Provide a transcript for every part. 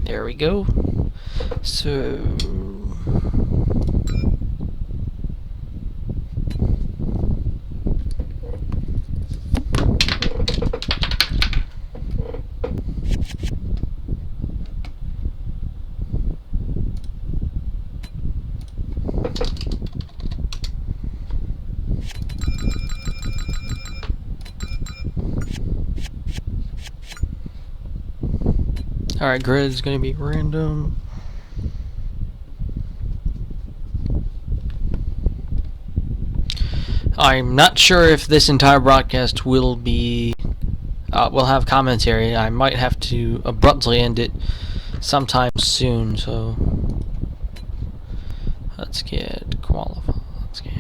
There we go. So alright, grid is going to be random. I'm not sure if this entire broadcast will be will have commentary. I might have to abruptly end it sometime soon, so let's get qualified. Let's get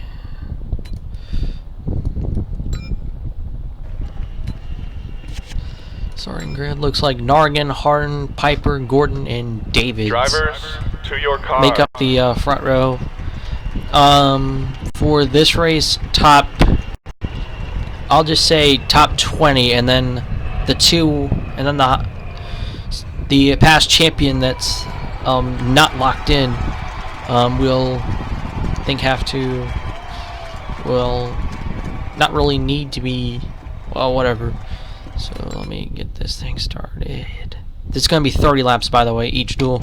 starting grid. Looks like Nargan, Harden, Piper, Gordon, and David. Drivers, to your car. Make up the front row. For this race, I'll just say top 20, and then the two, and then the past champion that's not locked in will not really need to be, well, whatever. So let me get this thing started. This is going to be 30 laps, by the way, each duel.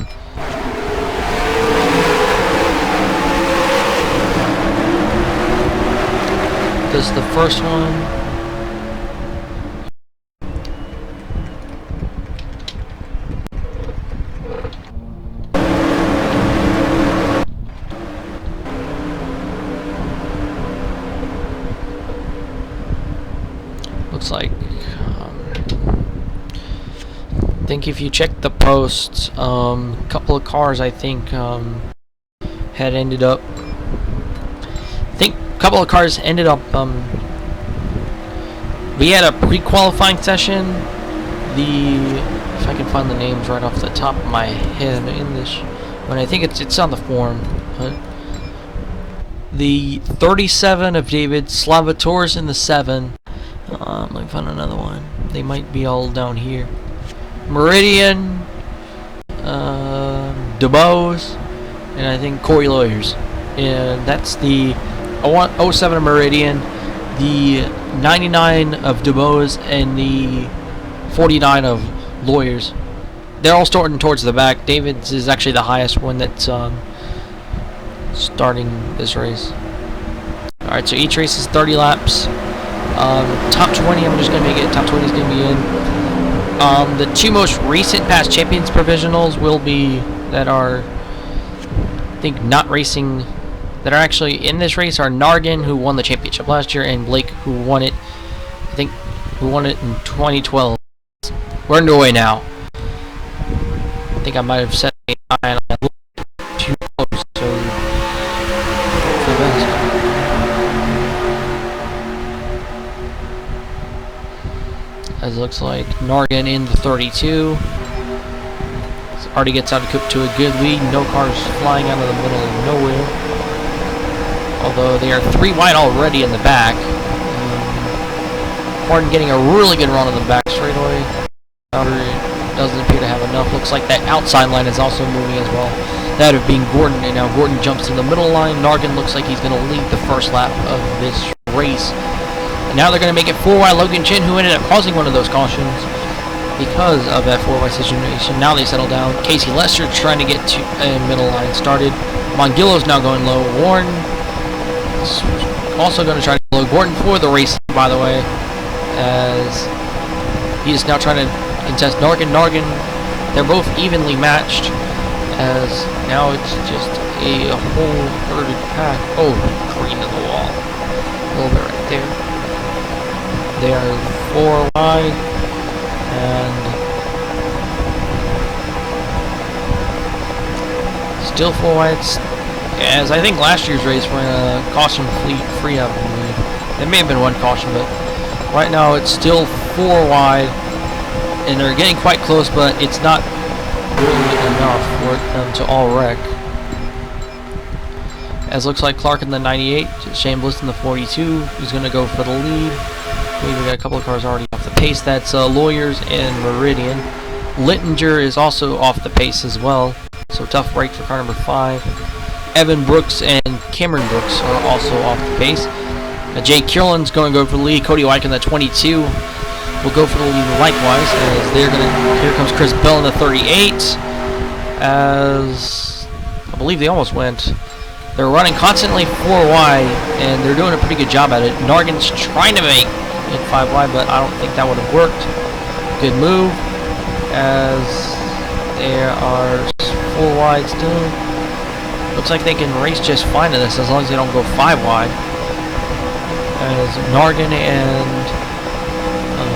This is the first one. Looks like I think if you check the posts, a couple of cars I think had ended up. A couple of cars ended up. We had a pre-qualifying session. If I can find the names right off the top of my head in this, but I think it's on the form. The 37 of David, Slavator's in the 7. Let me find another one. They might be all down here. Meridian, DeBose, and I think Corey Lawyers. And that's the 07 Meridian, the 99 of DeBose, and the 49 of Lawyers. They're all starting towards the back. David's is actually the highest one that's starting this race. Alright, so each race is 30 laps. Top 20, I'm just going to make it. Top 20 is going to be in. The two most recent past champions provisionals will be that are, I think, not racing. That are actually in this race are Nargan, who won the championship last year, and Blake, who won it, I think, who won it in 2012. We're underway now. I think I might have set a 9 on that. Too close, so hope for the best. As it looks like Nargan in the 32. Already gets out to a good lead. No cars flying out of the middle of nowhere. Although they are 3 wide already in the back. Harden getting a really good run on the back straightaway. Powder doesn't appear to have enough. Looks like that outside line is also moving as well. That of being Gordon, and now Gordon jumps in the middle line. Nargan looks like he's going to lead the first lap of this race. And now they're going to make it 4 wide. Logan Chin, who ended up causing one of those cautions because of that 4 wide situation. Now they settle down. Casey Lester trying to get to a middle line started. Mongillo's now going low. Warren also going to try to blow Gordon for the race, by the way, as he is now trying to contest Nargan. They're both evenly matched, as now it's just a whole herded pack. Oh, green to the wall. A little bit right there. They are 4 wide, and still 4 wide. As I think last year's race when caution free, I believe. There may have been 1 caution, but right now it's still 4 wide, and they're getting quite close, but it's not really enough for them to all wreck. As looks like Clark in the 98, Shane Bliss in the 42 is going to go for the lead. I believe we got a couple of cars already off the pace. That's Lawyers and Meridian. Littinger is also off the pace as well, so tough break for car number 5. Evan Brooks and Cameron Brooks are also off the pace. Jay Curlin's going to go for the lead. Cody White in the 22 will go for the lead likewise, as they're going to. Here comes Chris Bell in the 38, as I believe they almost went. They're running constantly 4 wide, and they're doing a pretty good job at it. Nargan's trying to make it 5 wide, but I don't think that would have worked. Good move, as there are 4 wide still. Looks like they can race just fine in this as long as they don't go 5 wide. As Nargan and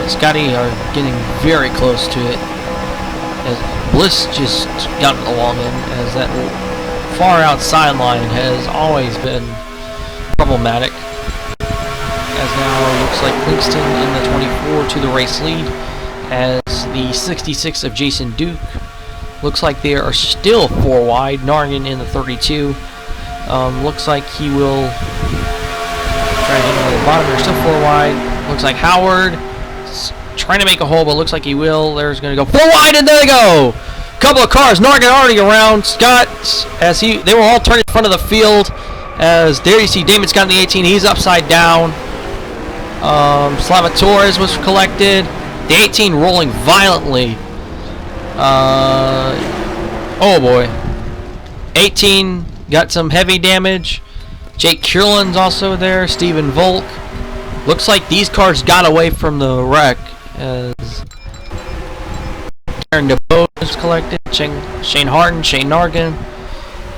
Scotty are getting very close to it. As Bliss just got the long end, as that far outside line has always been problematic. As now it looks like Kingston in the 24 to the race lead, as the 66 of Jason Duke looks like they are still 4 wide. Nargan in the 32 looks like he will try to hit the bottom. They're still 4 wide. Looks like Howard trying to make a hole, but looks like he will. There's going to go 4 wide, and there they go. Couple of cars. Nargan already around. Scott, as they were all turning in front of the field. As there you see Damon Scott in the 18. He's upside down. Slava Torres was collected. The 18 rolling violently. Oh boy. 18 got some heavy damage. Jake Curlin's also there. Stephen Volk. Looks like these cars got away from the wreck, as Aaron DeBose is collected. Shane Harden, Shane Nargan.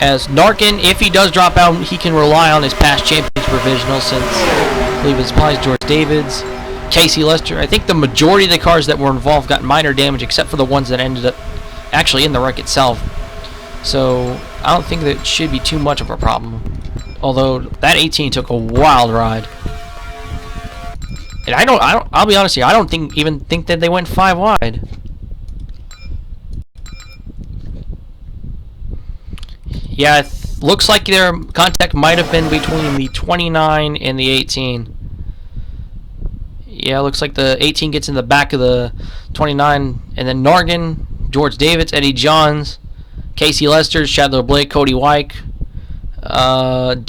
As Nargan, if he does drop out, he can rely on his past champions provisional, since I believe it applies George Davids. Casey Lester. I think the majority of the cars that were involved got minor damage, except for the ones that ended up actually in the wreck itself. So I don't think that should be too much of a problem. Although that 18 took a wild ride. And I'll be honest here, I don't even think that they went 5 wide. Yeah, it looks like their contact might have been between the 29 and the 18. Yeah, looks like the 18 gets in the back of the 29, and then Nargan, George Davids, Eddie Johns, Casey Lester, Shadler Blake, Cody White, Aaron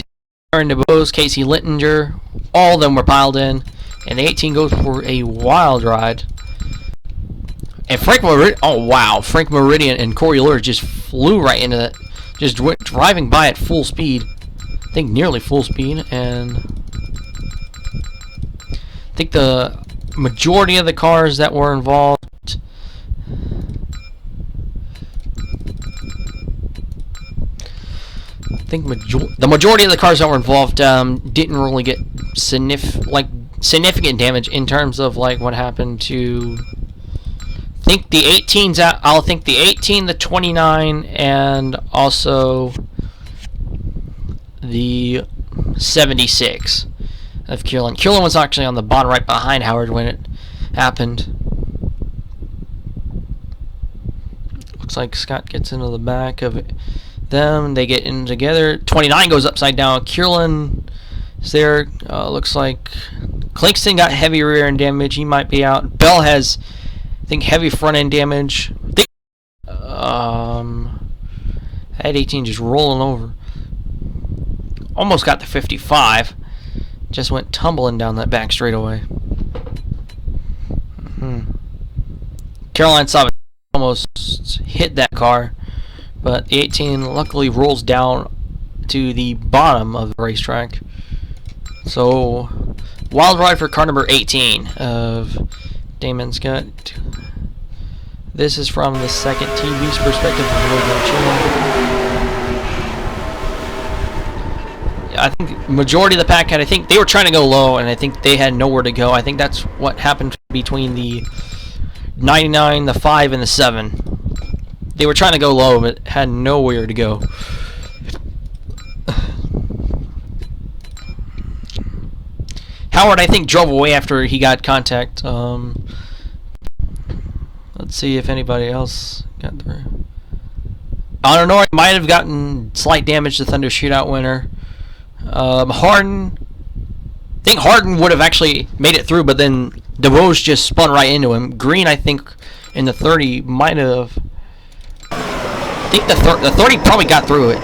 DeBose, Casey Littinger, all of them were piled in, and the 18 goes for a wild ride. And Frank Meridian and Corey Lure just flew right into it, just went driving by at full speed, I think nearly full speed, and I think the majority of the cars that were involved the majority of the cars that were involved didn't really get significant damage in terms of like what happened to. I think the 18's out. I'll think the 18, the 29, and also the 76 of Curlin. Curlin was actually on the bottom right behind Howard when it happened. Looks like Scott gets into the back of them. They get in together. 29 goes upside down. Curlin is there. Looks like Clinkston got heavy rear end damage. He might be out. Bell has, I think, heavy front end damage. That 18 just rolling over. Almost got to 55. Just went tumbling down that back straightaway. Caroline saw it almost hit that car, but the 18 luckily rolls down to the bottom of the racetrack. So, wild ride for car number 18 of Damon Scott. This is from the second TV's perspective of Road. I think majority of the pack had, I think they were trying to go low, and I think they had nowhere to go. I think that's what happened between the 99, the 5, and the 7. They were trying to go low, but had nowhere to go. Howard, I think, drove away after he got contact. Let's see if anybody else got through. I don't know. He might have gotten slight damage to Thunder Shootout winner. Harden, I think Harden would have actually made it through, but then DeVos just spun right into him. Green, I think, and the 30 might have. I think the 30 probably got through it.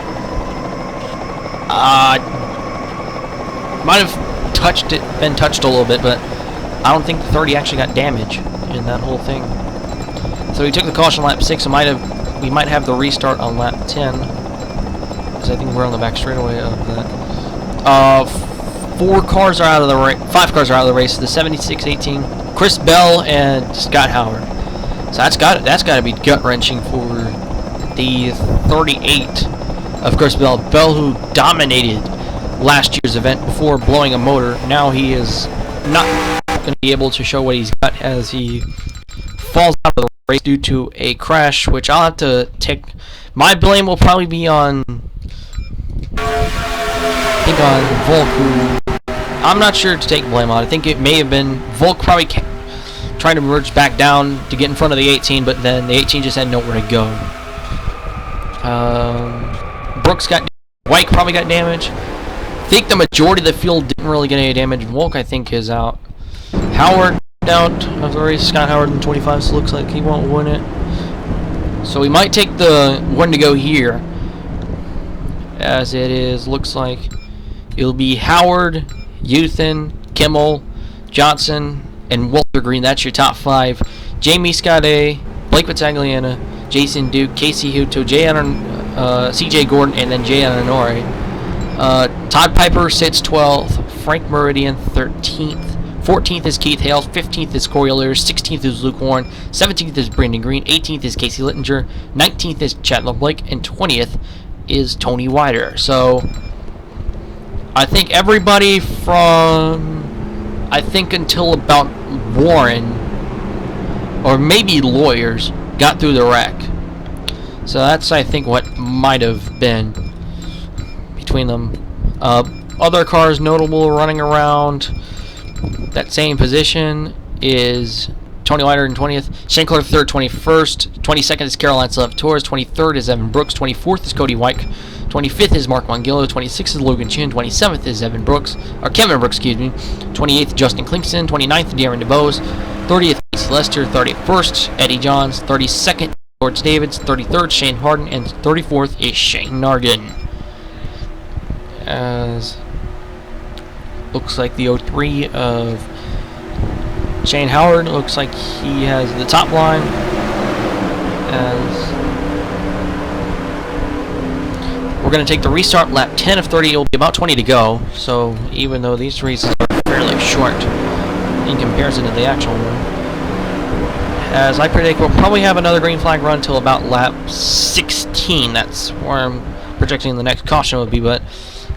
Might have been touched a little bit, but I don't think the 30 actually got damage in that whole thing. So he took the caution on lap 6, and we might have the restart on lap 10, because I think we're on the back straightaway of that. 5 cars are out of the race. The 76-18, Chris Bell and Scott Howard. So that's got to be gut wrenching for the 38 of Chris Bell. Bell, who dominated last year's event before blowing a motor. Now he is not going to be able to show what he's got as he falls out of the race due to a crash, which I'll have to take. My blame will probably be on, I think, on Volk, who I'm not sure to take blame on. I think it may have been Volk probably trying to merge back down to get in front of the 18, but then the 18 just had nowhere to go. Brooks got, White probably got damage. I think the majority of the field didn't really get any damage. Volk, I think, is out. Howard out of the race. Scott Howard in 25, so looks like he won't win it. So we might take the one to go here, as it is. Looks like it'll be Howard, Euthan, Kimmel, Johnson, and Walter Green. That's your top 5. Jamie Scott A, Blake Battagliana, Jason Duke, Casey Hutto, CJ Gordon, and then Jay Ananori. Todd Piper sits 12th, Frank Meridian 13th, 14th is Keith Hales, 15th is Corey O'Leary, 16th is Luke Warren, 17th is Brandon Green, 18th is Casey Littinger, 19th is Chandler Blake, and 20th is Tony Wider. So I think everybody from, I think, until about Warren, or maybe Lawyers, got through the wreck. So that's, I think, what might have been between them. Other cars notable running around that same position is Tony Wider in 20th, Shane Clark 3rd, 21st, 22nd is Caroline Salvatore, 23rd is Evan Brooks, 24th is Cody White, 25th is Mark Mongillo, 26th is Logan Chin, 27th is Kevin Brooks, 28th Justin Klingston, 29th Darren DeBose, 30th Casey Lester, 31st Eddie Johns, 32nd George Davids, 33rd Shane Harden, and 34th is Shane Nargan. As looks like the 03 of Shane Howard, looks like he has the top line, as we're going to take the restart lap 10 of 30. It will be about 20 to go, so even though these races are fairly short in comparison to the actual one, as I predict we'll probably have another green flag run till about lap 16. That's where I'm projecting the next caution would be, but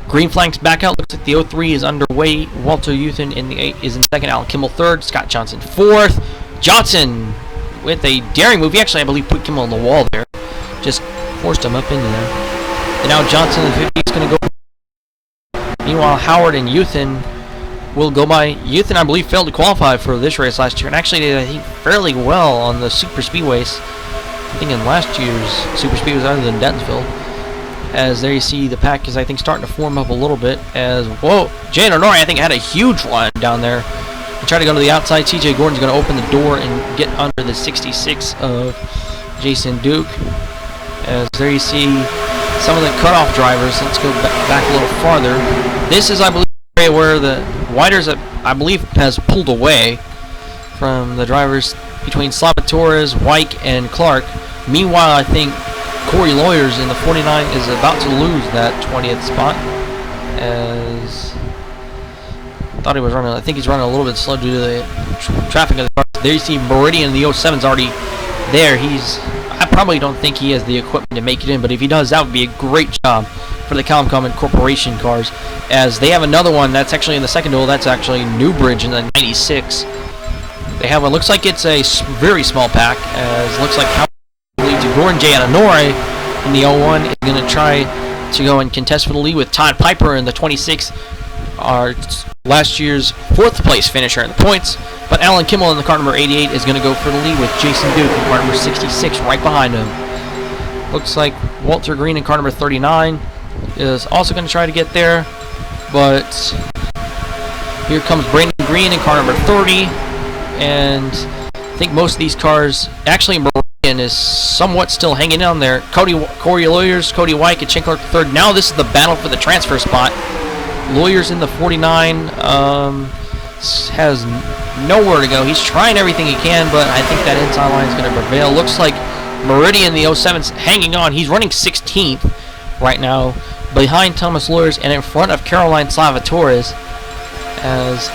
green flags back out. Looks like the 03 is underway. Walter Euthan in the 8 is in 2nd. Alan Kimmel 3rd. Scott Johnson 4th. Johnson with a daring move. He actually, I believe, put Kimmel on the wall there. Just forced him up into there. And now Johnson in the 50 is going to go. Meanwhile, Howard and Euthan will go by. Euthan, I believe, failed to qualify for this race last year, and actually did, I think, fairly well on the super speedways. I think in last year's super speedways other than Densville. As there you see the pack is, I think, starting to form up a little bit. As, whoa, Jay Nori, I think, had a huge line down there. He tried to go to the outside. TJ Gordon's going to open the door and get under the 66 of Jason Duke. As there you see some of the cutoff drivers. Let's go back a little farther. This is, I believe, where the Widers, I believe, has pulled away from the drivers between Salvatore, White, and Clark. Meanwhile, I think Corey Lawyers in the 49 is about to lose that 20th spot, as I thought he was running. I think he's running a little bit slow due to the traffic of the cars. There you see Meridian in the 07's already there. I probably don't think he has the equipment to make it in, but if he does, that would be a great job for the Callum Common Corporation cars, as they have another one that's actually in the second duel. That's actually Newbridge in the 96. They have one. Looks like it's a very small pack, as looks like Gordon J. Ananori in the 01 is going to try to go and contest for the lead with Todd Piper in the 26, our last year's 4th place finisher in the points. But Alan Kimmel in the car number 88 is going to go for the lead with Jason Duke in car number 66 right behind him. Looks like Walter Green in car number 39 is also going to try to get there. But here comes Brandon Green in car number 30. And think most of these cars, actually Meridian is somewhat still hanging on there. Corey Lawyers, Cody White, and Clark third. Now this is the battle for the transfer spot. Lawyers in the 49 has nowhere to go. He's trying everything he can, but I think that inside line is going to prevail. Looks like Meridian, the 07's hanging on. He's running 16th right now, behind Thomas Lawyers and in front of Caroline Salvatores. As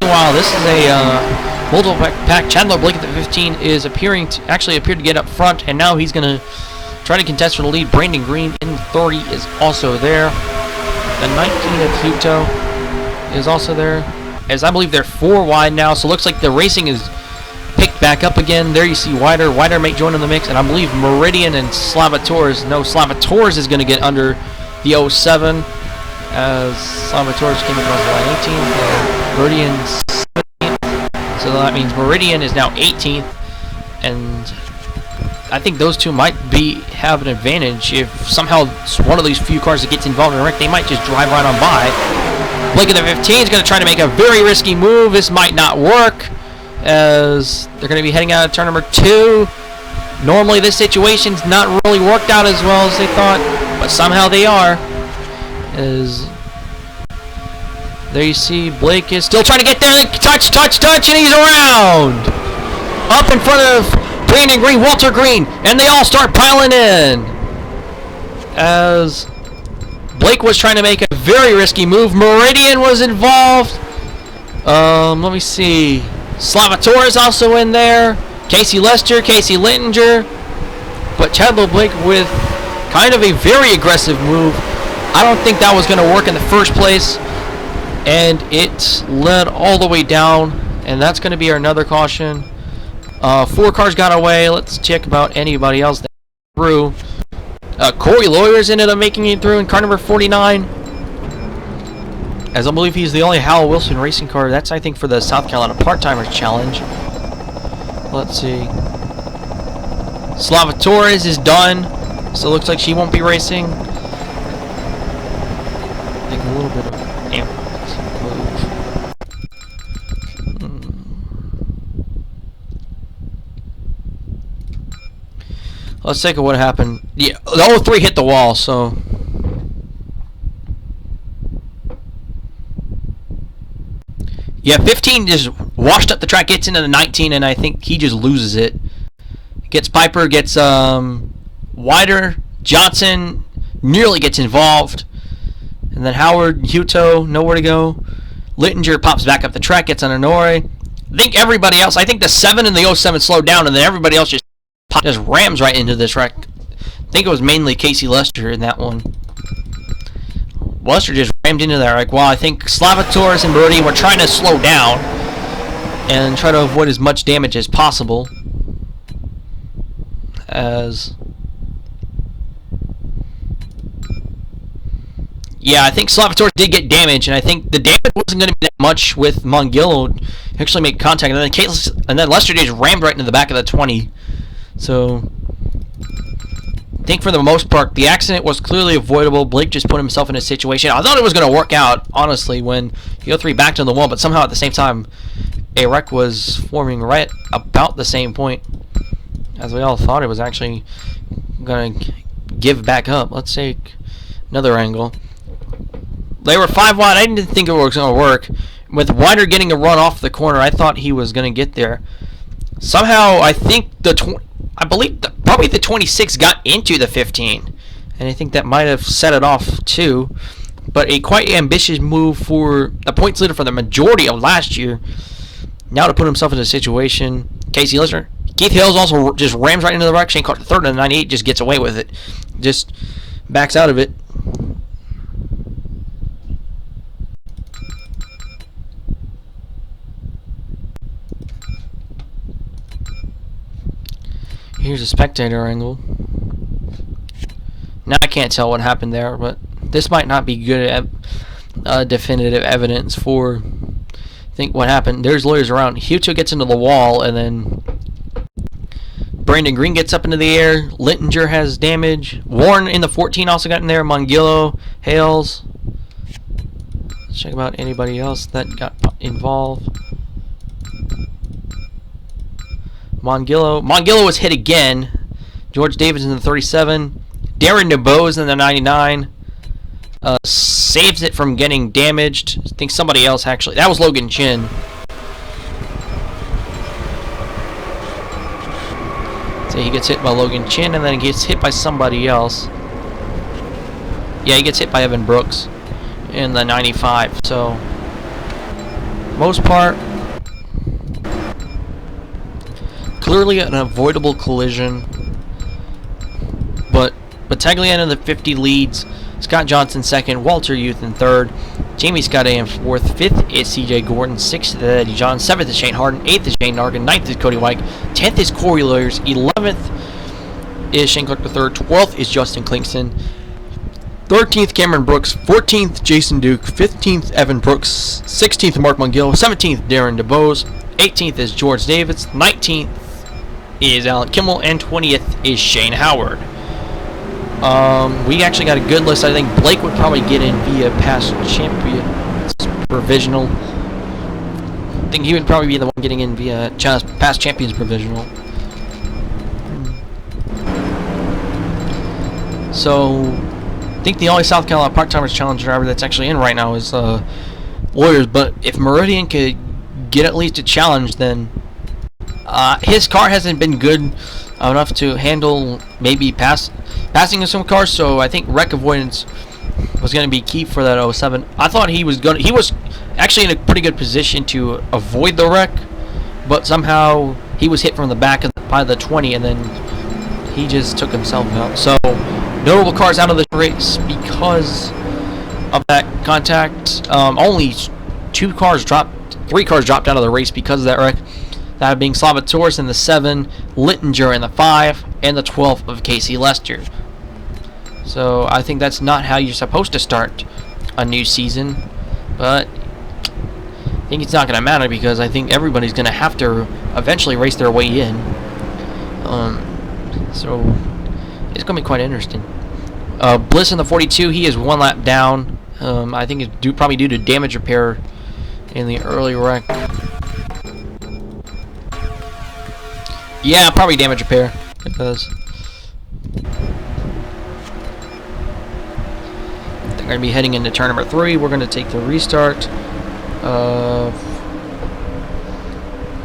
meanwhile, this is a multiple pack. Chandler Blake at the 15 is appeared to get up front, and now he's going to try to contest for the lead. Brandon Green in 30 is also there. The 19 of Pluto is also there, as I believe they're 4 wide now, so it looks like the racing is picked back up again. There you see Wider may join in the mix, and I believe Meridian and Salvatores. No, Salvatores is going to get under the 07, as Salvatores came across the line 18th, and Meridian 17th, so that means Meridian is now 18th, and I think those two might have an advantage. If somehow one of these few cars that gets involved in a wreck, they might just drive right on by. Blake at the 15 is going to try to make a very risky move. This might not work, as they're going to be heading out of turn number 2. Normally this situation's not really worked out as well as they thought, but somehow they are. As there you see Blake is still trying to get there. Touch, and he's around. Up in front of Brandon Green, Walter Green, and they all start piling in. As Blake was trying to make a very risky move. Meridian was involved. Let me see. Salvatore is also in there. Casey Lester, Casey Littinger. But Chandler Blake with kind of a very aggressive move. I don't think that was going to work in the first place. And it led all the way down. And that's going to be another caution. 4 cars got away. Let's check about anybody else that through. Corey Lawyers ended up making it through in car number 49. As I believe he's the only Hal Wilson racing car. That's, I think, for the South Carolina Part-Timers Challenge. Let's see. Salvatores is done. So it looks like she won't be racing. I think a little bit of ambulance move. Let's take a what happened. Yeah, the 03 hit the wall, so. Yeah, 15 just washed up the track, gets into the 19, and I think he just loses it. Gets Piper, gets Wider, Johnson nearly gets involved, and then Howard, Hutto, nowhere to go. Littinger pops back up the track, gets under Norrie. I think everybody else, I think the 7 and the 07 slowed down, and then everybody else just rams right into this wreck. I think it was mainly Casey Lester in that one. Lester just rammed into that wreck. Well, I think Salvatores and Meridian were trying to slow down and try to avoid as much damage as possible. Yeah, I think Salvatore did get damage, and I think the damage wasn't going to be that much with Mongillo actually make contact, and then Lester just rammed right into the back of the 20. So I think for the most part, the accident was clearly avoidable. Blake just put himself in a situation. I thought it was going to work out, honestly, when the 03 backed on the wall, but somehow at the same time, a wreck was forming right about the same point, as we all thought it was actually going to give back up. Let's take another angle. They were 5 wide. I didn't think it was going to work. With Wider getting a run off the corner, I thought he was going to get there. Somehow, I think probably the 26 got into the 15, and I think that might have set it off too. But a quite ambitious move for the points leader for the majority of last year. Now to put himself in a situation. Casey Lester, Keith Hills also just rams right into the wreck. Shane Carter third, and the 98 just gets away with it, just backs out of it. Here's a spectator angle. Now I can't tell what happened there, but this might not be good definitive evidence for I think what happened. There's lawyers around. Hutto gets into the wall, and then Brandon Green gets up into the air. Littinger has damage. Warren in the 14 also got in there. Mongillo, Hales. Let's check about anybody else that got involved. Mongillo was hit again. George Davis in the 37. Darren DeBose in the 99. Saves it from getting damaged. I think somebody else actually. That was Logan Chin. So he gets hit by Logan Chin, and then he gets hit by somebody else. Yeah, he gets hit by Evan Brooks in the 95. So, most part, clearly an avoidable collision. But Battagliano in the 50 leads. Scott Johnson second, Walter Youth in third, Jamie Scott in fourth, fifth is CJ Gordon, sixth is Eddie John, seventh is Shane Harden, eighth is Shane Nargan, ninth is Cody White, 10th is Corey Lawyers, 11th is Shane Clark III, 12th is Justin Klingston, 13th Cameron Brooks, 14th Jason Duke, 15th Evan Brooks, 16th Mark Mongillo, 17th Darren DeBose, 18th is George Davis, 19th is Alan Kimmel, and 20th is Shane Howard. We actually got a good list. I think Blake would probably get in via past champions provisional. I think he would probably be the one getting in via past champions provisional. So, I think the only South Carolina part-timers challenge driver that's actually in right now is Lawyers. But if Meridian could get at least a challenge, then his car hasn't been good enough to handle maybe passing of some cars, so I think wreck avoidance was going to be key for that 07. I thought he was actually in a pretty good position to avoid the wreck, but somehow he was hit from the back by the 20, and then he just took himself out. So notable cars out of this race because of that contact. Only three cars dropped out of the race because of that wreck. That being Salvatoris in the 7, Littinger in the 5, and the 12th of Casey Lester. So I think that's not how you're supposed to start a new season, but I think it's not going to matter because I think everybody's going to have to eventually race their way in. So it's going to be quite interesting. Bliss in the 42, he is one lap down. I think it's probably due to damage repair in the early wreck. Yeah, probably damage repair. It does. They're going to be heading into turn number 3. We're going to take the restart.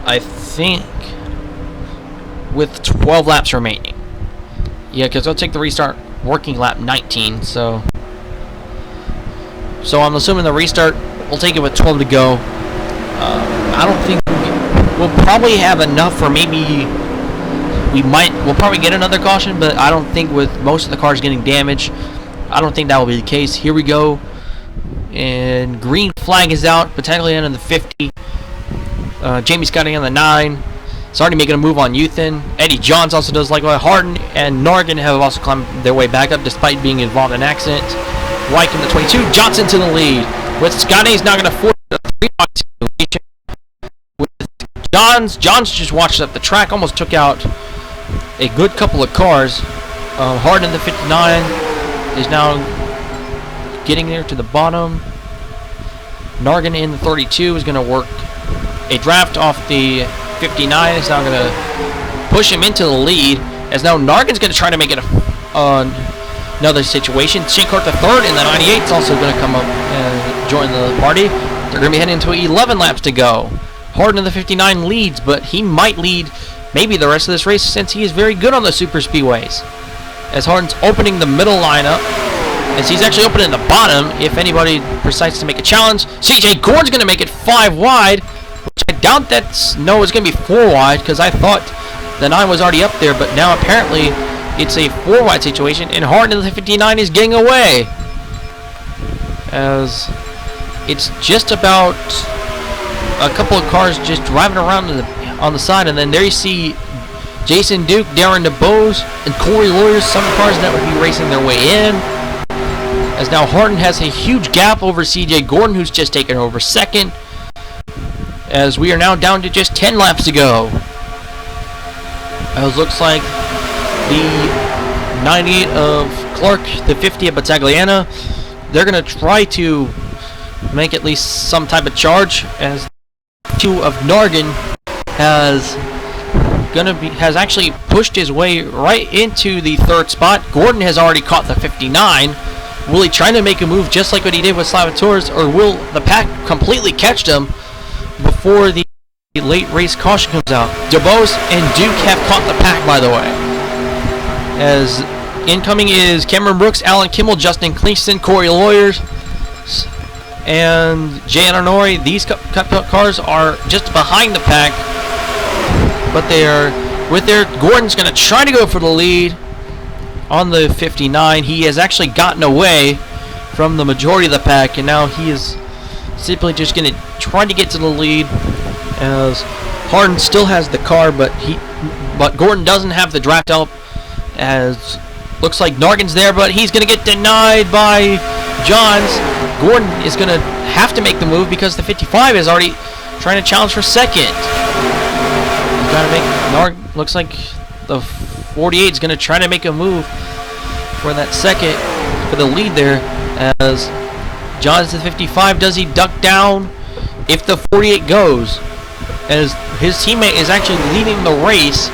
I think with 12 laps remaining. Yeah, because they'll take the restart working lap 19. So I'm assuming the restart, we'll take it with 12 to go. I don't think we'll probably have enough for maybe. We'll probably get another caution, but I don't think with most of the cars getting damaged, I don't think that will be the case. Here we go. And green flag is out. Battagliano in the 50. Jamie Scotty on the 9. It's already making a move on Youthen. Eddie Johns also does likewise. Harden and Nargan have also climbed their way back up despite being involved in an accident. White in the 22. Johnson to the lead. With Scotty, he's now going to force a 3-box situation. With Johns just watched up the track, almost took out a good couple of cars. Harden in the 59 is now getting there to the bottom. Nargan in the 32 is going to work a draft off the 59. Is now going to push him into the lead. As now Nargan's going to try to make it another situation. Shane Clark the third in the 98 is also going to come up and join the party. They're going to be heading into 11 laps to go. Harden in the 59 leads, but he might lead maybe the rest of this race since he is very good on the super speedways. As Harden's opening the middle lineup, as he's actually opening the bottom if anybody decides to make a challenge. CJ Gordon's going to make it 5 wide, which I doubt it's going to be 4 wide because I thought the 9 was already up there, but now apparently it's a 4 wide situation, and Harden in the 59 is getting away. As it's just about a couple of cars just driving around on the side, and then there you see Jason Duke, Darren DeBose, and Corey Lawyers, some cars that would be racing their way in. As now Harden has a huge gap over CJ Gordon, who's just taken over second. As we are now down to just 10 laps to go. As looks like the 98 of Clark, the 50 of Battagliano, they're going to try to make at least some type of charge, as 2 of Nargan has has actually pushed his way right into the 3rd spot. Gordon has already caught the 59. Will he try to make a move just like what he did with Salvatore's, or will the pack completely catch him before the late race caution comes out? DeBose and Duke have caught the pack, by the way. As incoming is Cameron Brooks, Alan Kimmel, Justin Cleaston, Corey Lawyers, and Jay Ananori. These cars are just behind the pack, but they are with their. Gordon's going to try to go for the lead on the 59. He has actually gotten away from the majority of the pack, and now he is simply just going to try to get to the lead, as Harden still has the car, but Gordon doesn't have the draft help, as looks like Nargan's there, but he's going to get denied by Johns. Gordon is going to have to make the move because the 55 is already trying to challenge for 2nd. He's got to make looks like the 48 is going to try to make a move for that 2nd for the lead there, as Johns to the 55. Does he duck down if the 48 goes? As his teammate is actually leading the race,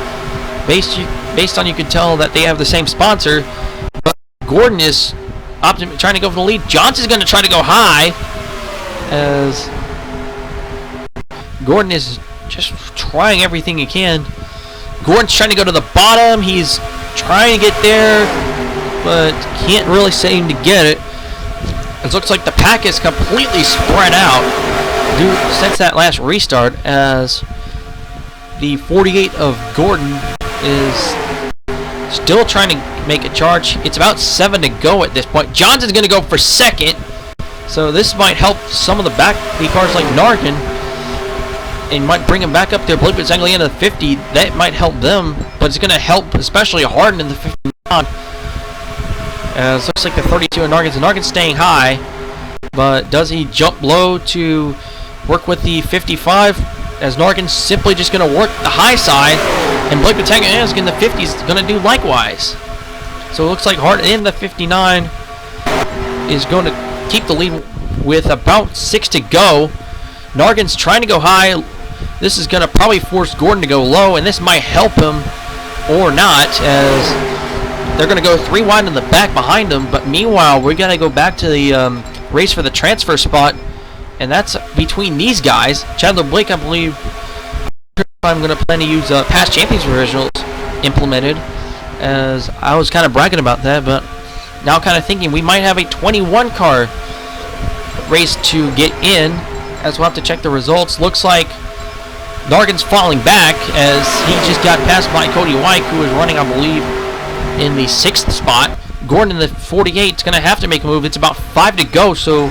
based on you can tell that they have the same sponsor, but Gordon is trying to go for the lead. Johns is going to try to go high, as Gordon is just trying everything he can. Gordon's trying to go to the bottom. He's trying to get there, but can't really seem to get it. It looks like the pack is completely spread out since that last restart, as the 48 of Gordon is still trying to make a charge. It's about 7 to go at this point. Johns is going to go for 2nd, so this might help some of the back cars like Nargan, and might bring him back up there. Blake Zangli into the 50. That might help them, but it's going to help especially Harden in the 59. It looks like the 32 and Nargan's staying high, but does he jump low to work with the 55? As Nargan's simply just going to work the high side, and Blake Batanga in the 50 is going to do likewise. So it looks like Harden in the 59 is going to keep the lead with about 6 to go. Nargan's trying to go high. This is going to probably force Gordon to go low, and this might help him or not, as they're going to go 3 wide in the back behind him. But meanwhile, we're going to go back to the race for the transfer spot, and that's between these guys. Chandler Blake, I believe, I'm going to plan to use past champions provisionals implemented, as I was kind of bragging about that, but now kind of thinking we might have a 21 car race to get in, as we'll have to check the results. Looks like Nargan's falling back, as he just got passed by Cody White, who is running, I believe, in the 6th spot. Gordon in the 48 is going to have to make a move. It's about 5 to go, so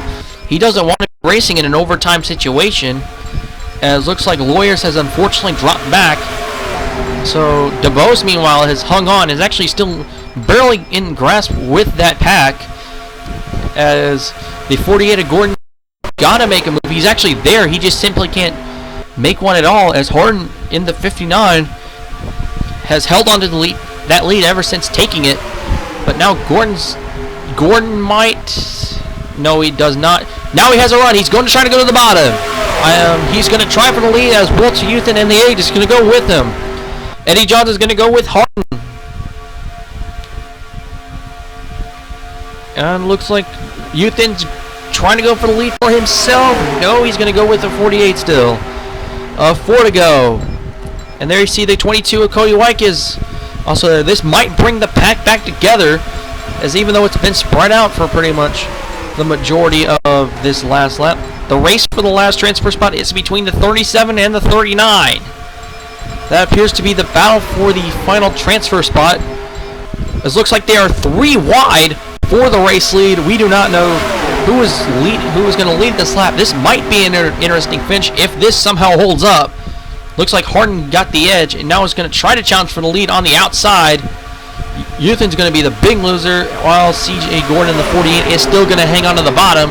he doesn't want to be racing in an overtime situation, as looks like Lawyers has unfortunately dropped back. So DeBose, meanwhile, has hung on, is actually still barely in grasp with that pack, as the 48 of Gordon gotta make a move. He's actually there, he just simply can't make one at all, as Harden in the 59 has held on to that lead ever since taking it. But now Gordon might, no, he does not. Now he has a run. He's going to try to go to the bottom. He's going to try for the lead, as Walter Youthen and the 8 is going to go with him. Eddie Johns is going to go with Harden. And looks like Youthen's trying to go for the lead for himself. No, he's going to go with the 48 still. 4 to go. And there you see the 22 of Cody White is also there. This might bring the pack back together, as even though it's been spread out for pretty much the majority of this last lap. The race for the last transfer spot is between the 37 and the 39. That appears to be the battle for the final transfer spot. It looks like they are 3 wide for the race lead. We do not know who is going to lead this lap. This might be an interesting finish if this somehow holds up. Looks like Harden got the edge, and now is going to try to challenge for the lead on the outside. Youthen's going to be the big loser, while CJ Gordon in the 48 is still going to hang on to the bottom.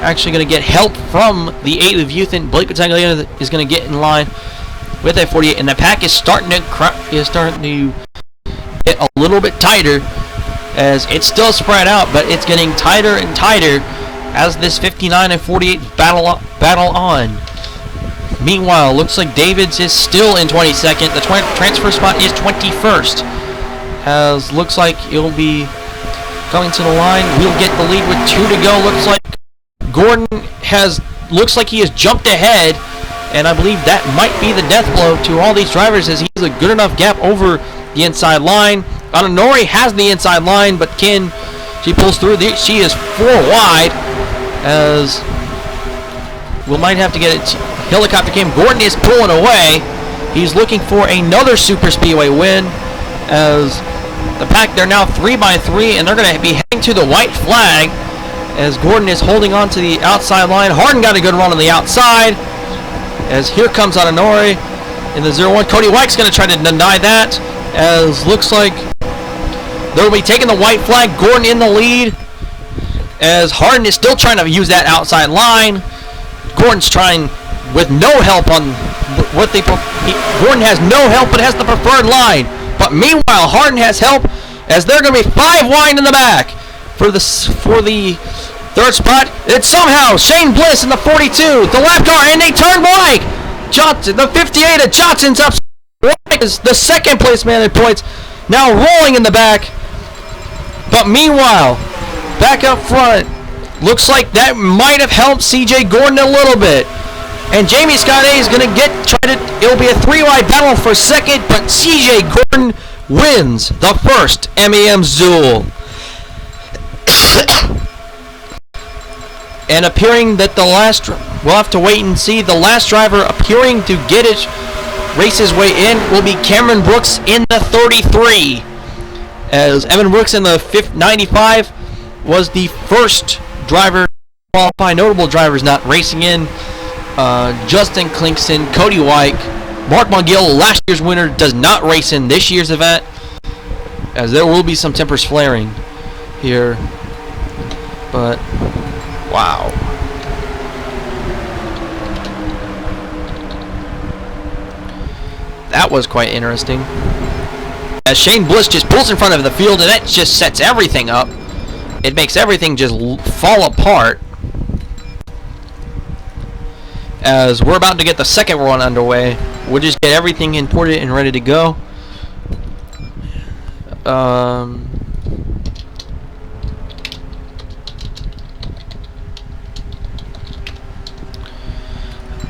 Actually going to get help from the 8 of Youthen. Blake Tagliano is going to get in line with that 48, and the pack is starting to get a little bit tighter, as it's still spread out, but it's getting tighter and tighter as this 59 and 48 battle on. Meanwhile, looks like Davids is still in 22nd. The transfer spot is 21st. As looks like it'll be coming to the line. We'll get the lead with 2 to go. Looks like Gordon looks like he has jumped ahead, and I believe that might be the death blow to all these drivers, as he has a good enough gap over the inside line. Ananori has the inside line, but she pulls through. She is 4 wide, as we might have to get it. Helicopter cam. Gordon is pulling away. He's looking for another super speedway win, as the pack, they're now 3 by 3, and they're going to be heading to the white flag, as Gordon is holding on to the outside line. Harden got a good run on the outside, as here comes Ananori in the 0-1. Cody White's going to try to deny that, as looks like they'll be taking the white flag. Gordon in the lead, as Harden is still trying to use that outside line. Gordon's trying with no help on what they. Gordon has no help, but has the preferred line. But meanwhile, Harden has help, as they're going to be 5 wide in the back for the third spot. It's somehow Shane Bliss in the 42, the lap car, and they turn Blake Johnson. The 58 of Johnson's up. Is the second place man at points, now rolling in the back. But meanwhile, back up front, looks like that might have helped CJ Gordon a little bit. And Jamie Scott A is going to it'll be a 3 wide battle for second, but CJ Gordon wins the first MnM's duel. And appearing that we'll have to wait and see, the last driver appearing to race his way in will be Cameron Brooks in the 33. As Evan Brooks in the 95 was the first driver to qualify. Notable drivers not racing in: Justin Klinkson, Cody White, Mark McGill, last year's winner, does not race in this year's event, as there will be some tempers flaring here. But wow. That was quite interesting, as Shane Bliss just pulls in front of the field, and that just sets everything up. It makes everything just fall apart, as we're about to get the second run underway. We'll just get everything imported and ready to go.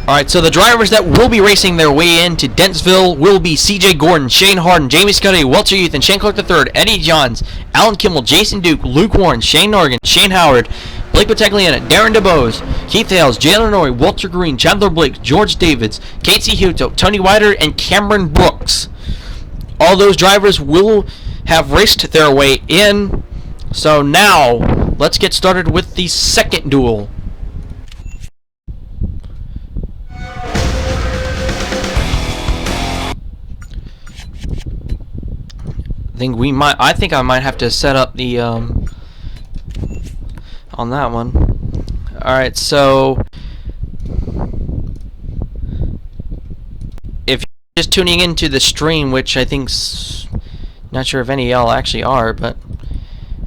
Alright, so the drivers that will be racing their way into Dentsville will be CJ Gordon, Shane Harden, Jamie Scuddy, Walter Ethan, Shane Clark III, Eddie Johns, Alan Kimmel, Jason Duke, Luke Warren, Shane Norgan, Shane Howard, Blake Battagliana, Darren DeBose, Keith Hales, Jalen Norrie, Walter Green, Chandler Blake, George Davids, Casey Huto, Tony Whiter, and Cameron Brooks. All those drivers will have raced their way in. So now, let's get started with the second duel. I think I might have to set up the on that one. Alright, so if you're just tuning into the stream, which I think's not sure if any of y'all actually are, but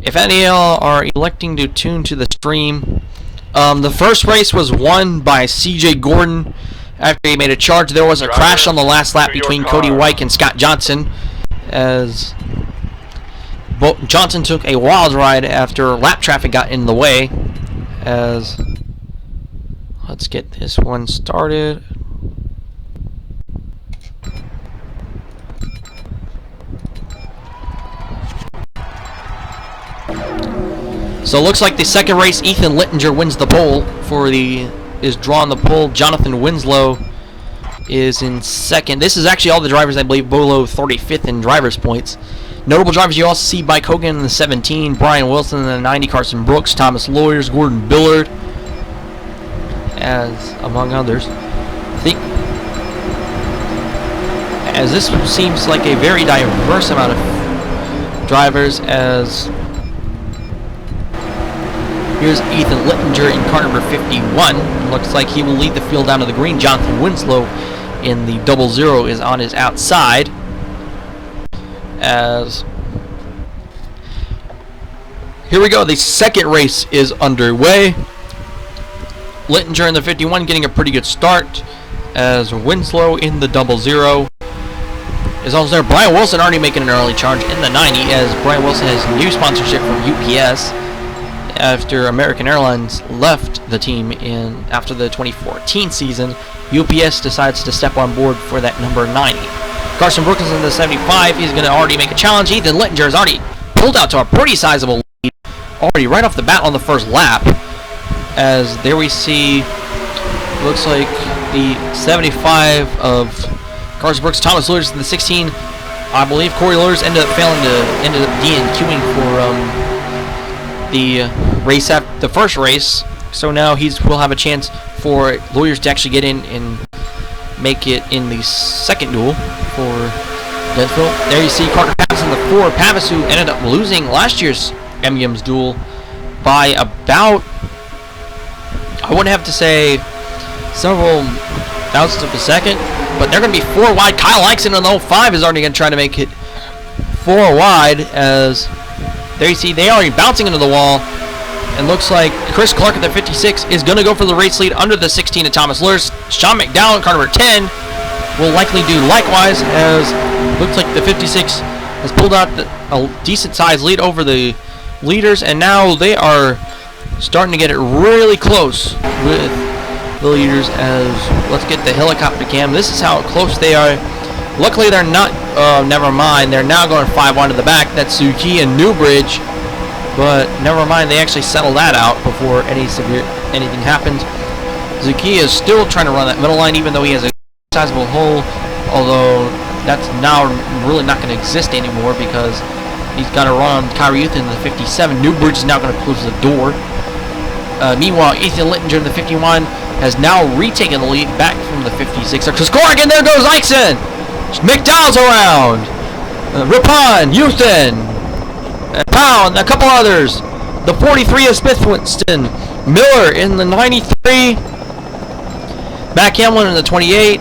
if any of y'all are electing to tune to the stream, the first race was won by CJ Gordon after he made a charge. There was a crash on the last lap between Cody White and Scott Johnson, as Johnson took a wild ride after lap traffic got in the way. As let's get this one started. So it looks like the second race, Ethan Littinger wins the pole is drawing the pole. Jonathan Winslow is in second. This is actually all the drivers, I believe, below 35th in drivers' points. Notable drivers you also see: Mike Hogan in the 17, Brian Wilson in the 90, Carson Brooks, Thomas Lawyers, Gordon Billard, as among others. As this seems like a very diverse amount of drivers, as here's Ethan Littinger in car number 51. Looks like he will lead the field down to the green. Jonathan Winslow in the 00 is on his outside. As here we go, the second race is underway. Littinger in the 51 getting a pretty good start. as Winslow in the 00 is also there. Brian Wilson already making an early charge in the 90 as Brian Wilson has new sponsorship from UPS after American Airlines left the team after the 2014 season. UPS decides to step on board for that number 90. Carson Brooks is in the 75. He's going to already make a challenge. Ethan Littinger has already pulled out to a pretty sizable lead already right off the bat on the first lap. As there we see, looks like the 75 of Carson Brooks, Thomas Lewis in the 16. I believe Corey Lewis ended up DNQing for the race after the first race. So now will have a chance for Lawyers to actually get in and make it in the second duel for Denville. There you see Carter Pavis in the 4. Pavis, who ended up losing last year's MnM's duel by about, I wouldn't have to say several thousandths of a second, but they're going to be 4 wide. Kyle Leixen in the 05 is already going to try to make it 4 wide, as there you see they are already bouncing into the wall. And looks like Chris Clark at the 56 is going to go for the race lead under the 16 of Thomas Lewis. Sean McDowell in car number 10 will likely do likewise, as looks like the 56 has pulled out a decent sized lead over the leaders, and now they are starting to get it really close with the leaders. As let's get the helicopter cam. This is how close they are. Luckily they're not, never mind, they're now going 5 wide to the back. That's Zuki and Newbridge. But never mind, they actually settled that out before anything happened. Zuki is still trying to run that middle line, even though he has a sizable hole. Although that's now really not going to exist anymore because he's got to run on Kyrie Youth in the 57. Newbridge is now going to close the door. Meanwhile, Ethan Littinger in the 51 has now retaken the lead back from the 56. Because Cork, and there goes Leixen. McDowell's around. Ripon, Houston. Pound, a couple others. The 43 of Smith Winston. Miller in the 93. Matt Hamlin in the 28.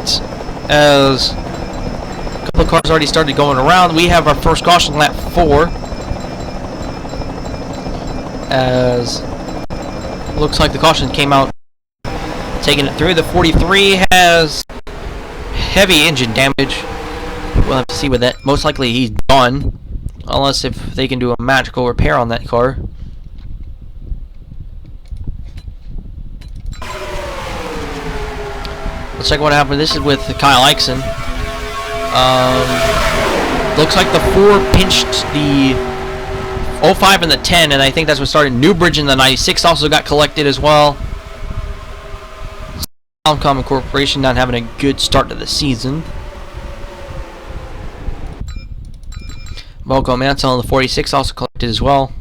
As a couple of cars already started going around. We have our first caution lap 4. As looks like the caution came out taking it through. The 43 has heavy engine damage. We'll have to see with that. Most likely he's done. Unless if they can do a magical repair on that car. Let's check what happened. This is with Kyle Leixen. Looks like the 4 pinched the 05 and the 10, and I think that's what started. Newbridge in the 96 also got collected as well. Common Corporation not having a good start to the season. Moco Mansell in the 46 also collected as well.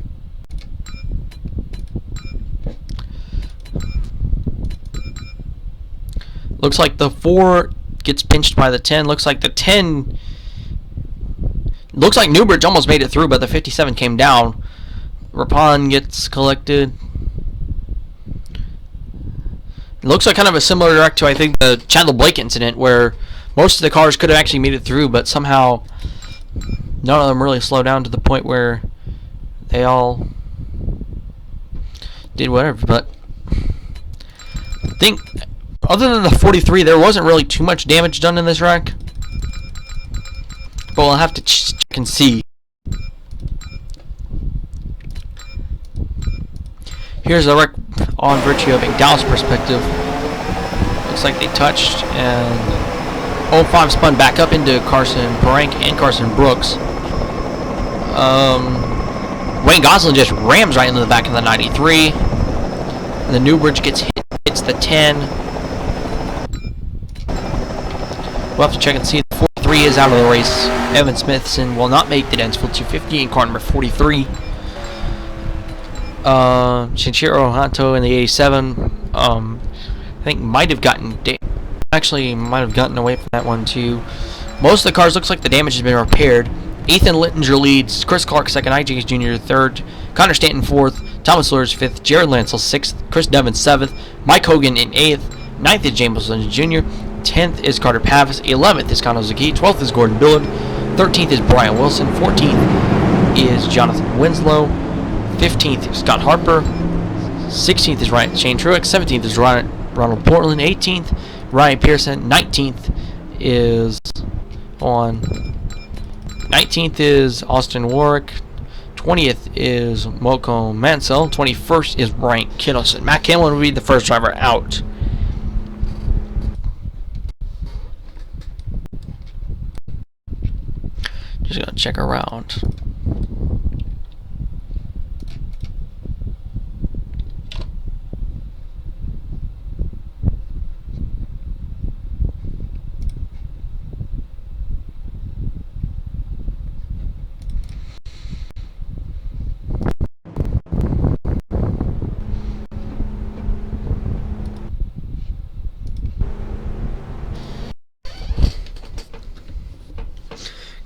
Looks like the 4 gets pinched by the 10. Looks like the 10... Looks like Newbridge almost made it through, but the 57 came down. Rapon gets collected. It looks like kind of a similar direct to, I think, the Chandler Blake incident, where most of the cars could have actually made it through, but somehow none of them really slowed down to the point where they all did whatever. But I think, other than the 43, there wasn't really too much damage done in this wreck. But we'll have to check and see. Here's the wreck on virtue of McDowell's perspective. Looks like they touched, and 05 spun back up into Carson Parank and Carson Brooks. Wayne Gosselin just rams right into the back of the 93. And the Newbridge hits the 10. We'll have to check and see. The 43 is out of the race. Evan Smithson will not make the Densfield 250 in car number 43. Shinshiro Hanto in the 87. I think might have gotten away from that one too. Most of the cars looks like the damage has been repaired. Ethan Littinger leads, Chris Clark second, IJ's Jr. third, Connor Stanton fourth, Thomas Lewis fifth, Jared Lancel sixth, Chris Devins seventh, Mike Hogan in eighth, ninth is James Wilson Jr., 10th is Carter Pavis, 11th is Kano Zaki, 12th is Gordon Billard, 13th is Brian Wilson, 14th is Jonathan Winslow, 15th is Scott Harper, 16th is Shane Truex, 17th is Ronald Portland, 18th Ryan Pearson. 19th is on. 19th is Austin Warwick. 20th is Moko Mansell. 21st is Ryan Kittleson. Matt Cameron will be the first driver out. Just gonna check around.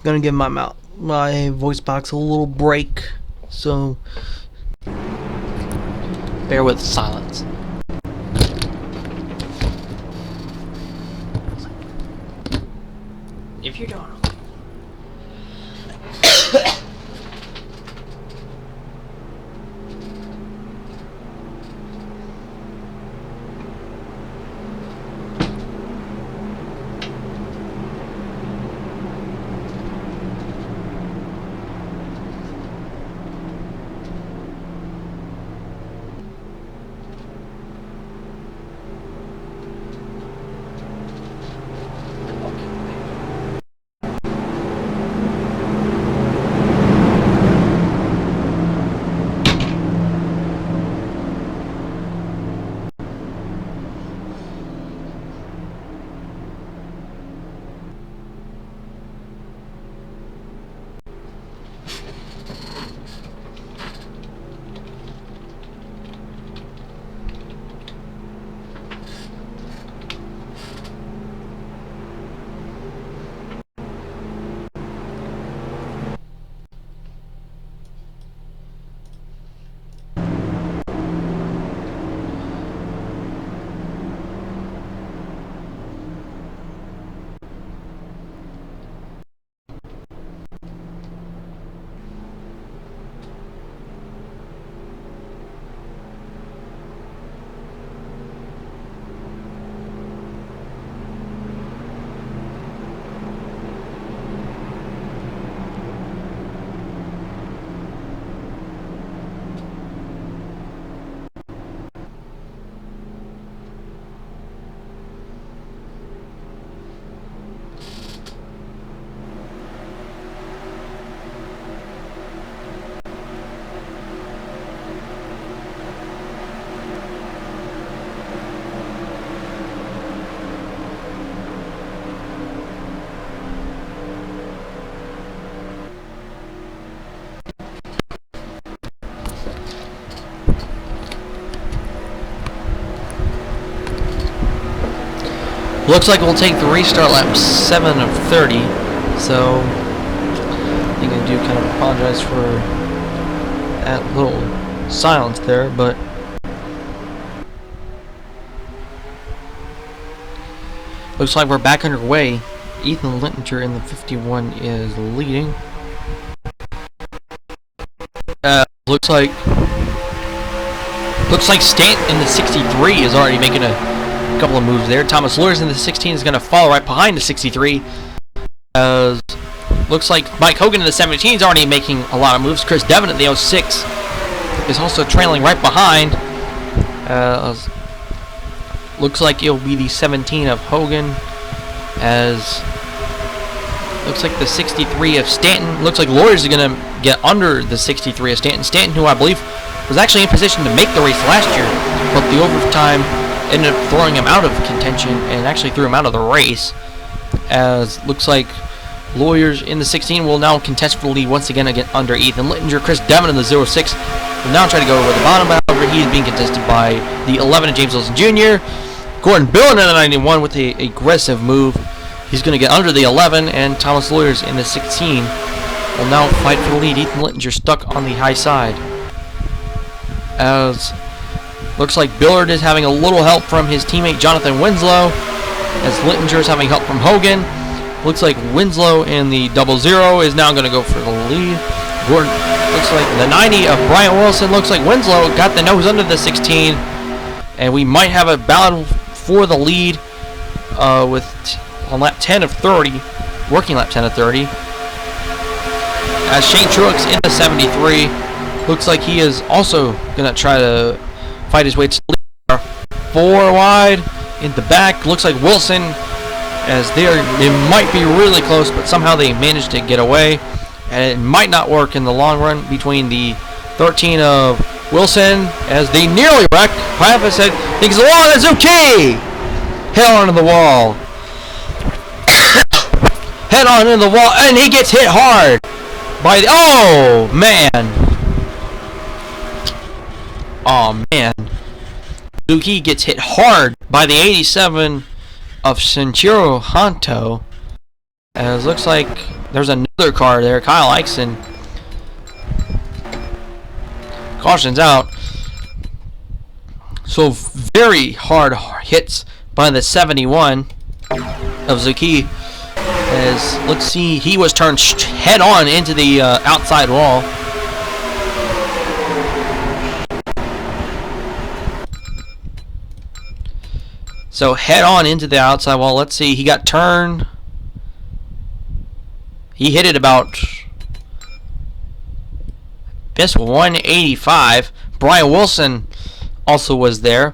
Gonna give my voice box a little break, so bear with silence. If you don't. Looks like we'll take the restart lap 7 of 30, so I think I do kind of apologize for that little silence there, but looks like we're back underway. Ethan Littinger in the 51 is leading. Looks like Stanton in the 63 is already making a couple of moves there. Thomas Lawyers in the 16 is going to follow right behind the 63. Looks like Mike Hogan in the 17 is already making a lot of moves. Chris Devon in the 06 is also trailing right behind. Looks like it'll be the 17 of Hogan, as looks like the 63 of Stanton. Looks like Lawyers is going to get under the 63 of Stanton. Stanton, who I believe was actually in position to make the race last year, but the overtime ended up throwing him out of contention and actually threw him out of the race. As looks like Lawyers in the 16 will now contest for the lead once again under Ethan Littinger. Chris Devon in the 06 will now try to go over the bottom. However, he is being contested by the 11 of James Wilson Jr. Gordon Bill in the 91 with an aggressive move. He's going to get under the 11, and Thomas Lawyers in the 16 will now fight for the lead. Ethan Littinger stuck on the high side. As looks like Billard is having a little help from his teammate Jonathan Winslow, as Littinger is having help from Hogan. Looks like Winslow in the 00 is now going to go for the lead. Gordon, looks like the 90 of Brian Wilson. Looks like Winslow got the nose under the 16, and we might have a battle for the lead on lap 10 of 30, working lap 10 of 30. As Shane Truex in the 73, looks like he is also gonna try to fight his way to the lead. 4 wide in the back. Looks like Wilson, as it might be really close, but somehow they managed to get away, and it might not work in the long run between the 13 of Wilson, as they nearly wreck. Papa said, thinks the wall is okay. Head on to the wall. Head on into the wall, and he gets hit hard by the. Oh man. Oh man. Suzuki gets hit hard by the 87 of Shinichiro Honto. As looks like there's another car there. Kyle Eichson. Cautions out. So very hard hits by the 71 of Zuki. As let's see, he was turned head on into the outside wall. So head on into the outside wall. Let's see, he got turned. He hit it about this 185. Brian Wilson also was there,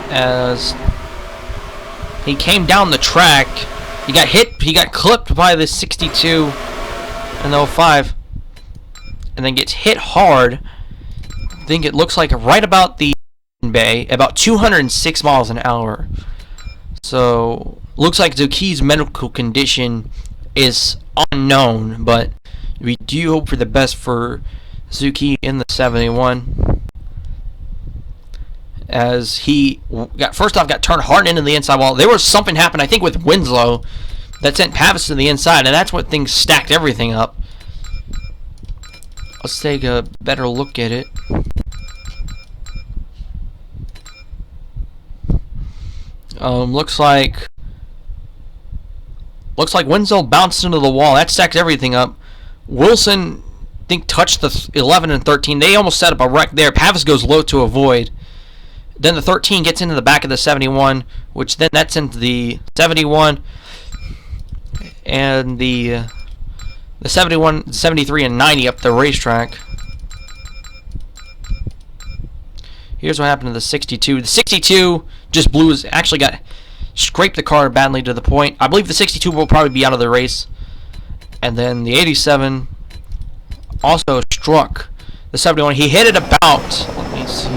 as he came down the track. He got hit. He got clipped by the 62 and the 05, and then gets hit hard. I think it looks like right about the bay, about 206 miles an hour. So looks like Zuki's medical condition is unknown, but we do hope for the best for Zuki in the 71, as he got turned hard into the inside wall. There was something happened, I think, with Winslow that sent Pavis to the inside, and that's what things stacked everything up. Let's take a better look at it. Looks like Winslow bounced into the wall. That stacked everything up. Wilson, I think, touched the 11 and 13. They almost set up a wreck there. Pavis goes low to avoid. Then the 13 gets into the back of the 71, which then that's into the 71, and the 71, 73, and 90 up the racetrack. Here's what happened to the 62. The 62 just blew his, actually scraped the car badly to the point. I believe the 62 will probably be out of the race. And then the 87 also struck the 71. He hit it about, let me see,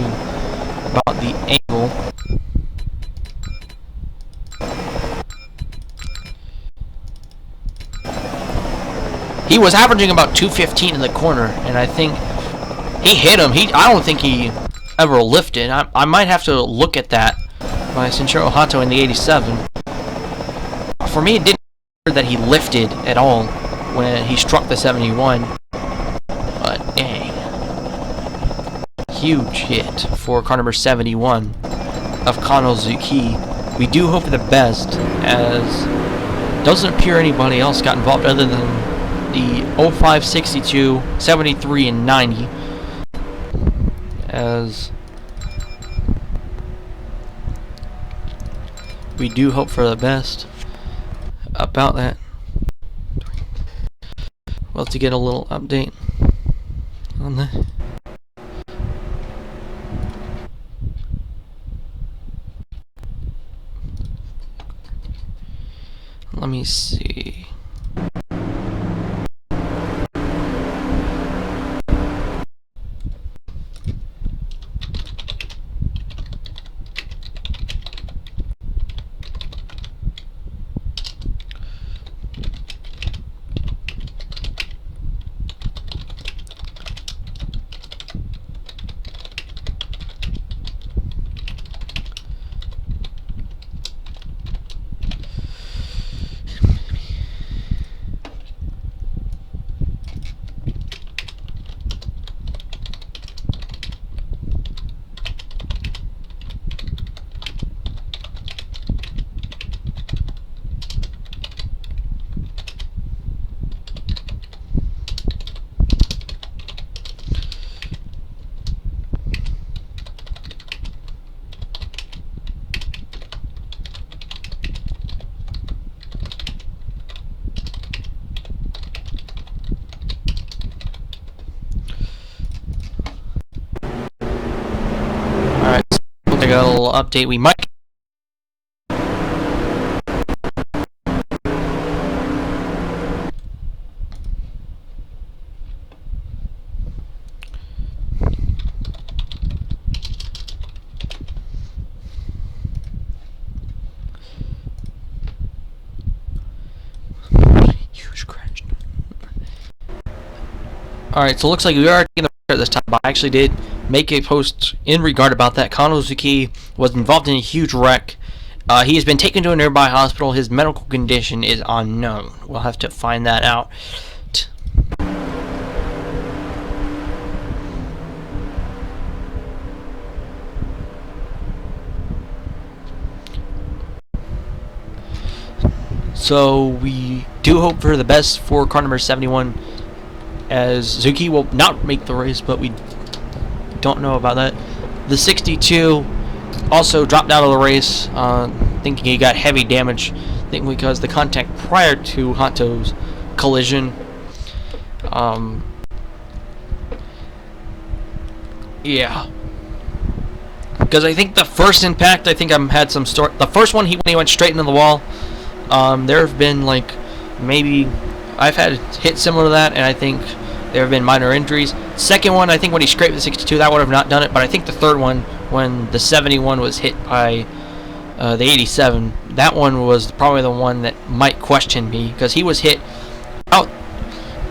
about the angle. He was averaging about 215 in the corner, and I think he hit him. I don't think he ever lifted. I might have to look at that by Shinichiro Honto in the 87. For me, it didn't appear that he lifted at all when he struck the 71. But dang, huge hit for car number 71 of Kano Zuki. We do hope for the best, as doesn't appear anybody else got involved other than the 05, 62, 73, and 90. As we do hope for the best about that. Well, to get a little update on that. Let me see. got a little update. We might. Huge crash. Alright, so it looks like we are taking the at this time, but I actually did make a post in regard about that. Konosuke was involved in a huge wreck. He has been taken to a nearby hospital. His medical condition is unknown. We'll have to find that out. So we do hope for the best for car number 71, as Zuki will not make the race, but we don't know about that. The 62 also dropped out of the race, thinking he got heavy damage, thinking because the contact prior to Hanto's collision. Yeah. Because I think the first impact, I think I had some story. The first one, when he went straight into the wall. There have been, like, maybe I've had hits similar to that, and I think there have been minor injuries. Second one, I think when he scraped the 62, that would have not done it, but I think the third one, when the 71 was hit by the 87, that one was probably the one that might question me, because he was hit out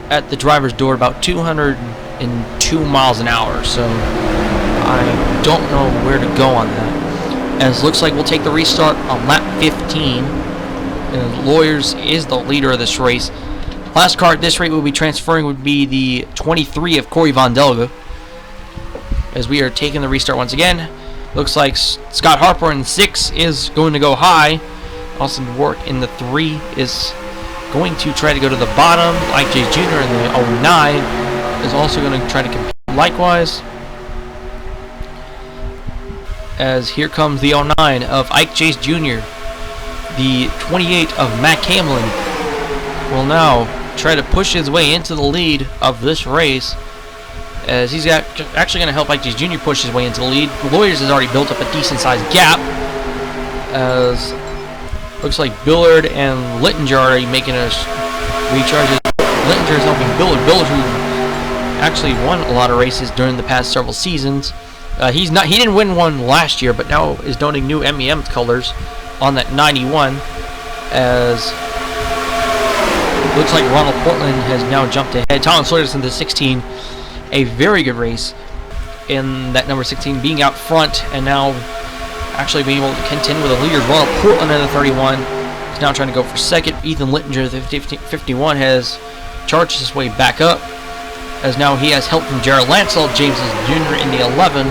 at the driver's door about 202 miles an hour, so I don't know where to go on that. As it looks like we'll take the restart on lap 15. Lawyers is the leader of this race. Last car at this rate we'll be transferring would be the 23 of Corey Von Delga. As we are taking the restart once again. Looks like Scott Harper in 6 is going to go high. Austin Warwick in the 3 is going to try to go to the bottom. Ike J. Jr. in the 09 is also going to try to compete likewise. As here comes the 09 of Ike Chase Jr. The 28 of Matt Camlin will now try to push his way into the lead of this race, as he's actually going to help Ike Chase Jr. push his way into the lead. Lawyers has already built up a decent sized gap, as looks like Billard and Littinger are already making a recharge. Littinger is helping Billard. Billard, who actually won a lot of races during the past several seasons. He didn't win one last year, but now is donning new MnM's colors on that 91, as looks like Ronald Portland has now jumped ahead. Tom Sawyer's in the 16, a very good race in that number 16, being out front and now actually being able to contend with the leaders. Ronald Portland in the 31 is now trying to go for second. Ethan Littinger, the 51, has charged his way back up, as now he has help from Jared Lancel. James Jr. in the 11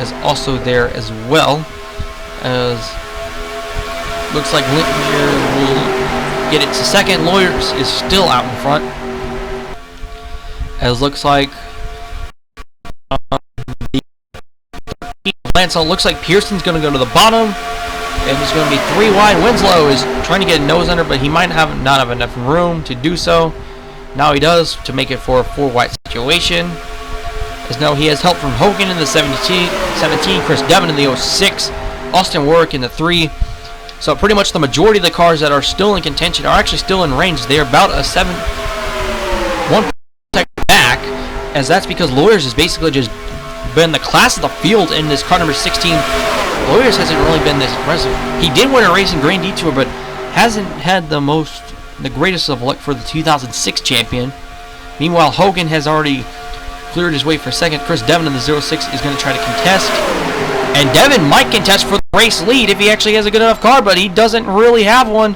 is also there as well, as looks like Littinger will get it to second. Lawyers is still out in front, as looks like Lancel looks like Pearson's going to go to the bottom, and he's going to be 3 wide. Winslow is trying to get a nose under, but he might not have enough room to do so. Now he does, to make it for a 4 wide situation. As now he has help from Hogan in the 17, Chris Devon in the 06, Austin Warwick in the 3. So pretty much the majority of the cars that are still in contention are actually still in range. They're about a 1 second back, as that's because Lawyers has basically just been the class of the field in this car number 16. Lawyers hasn't really been this impressive. He did win a race in Grand Detour, but hasn't had the greatest of luck for the 2006 champion. Meanwhile, Hogan has already cleared his way for second. Chris Devon in the 06 is going to try to contest, and Devon might contest for the race lead if he actually has a good enough car, but he doesn't really have one,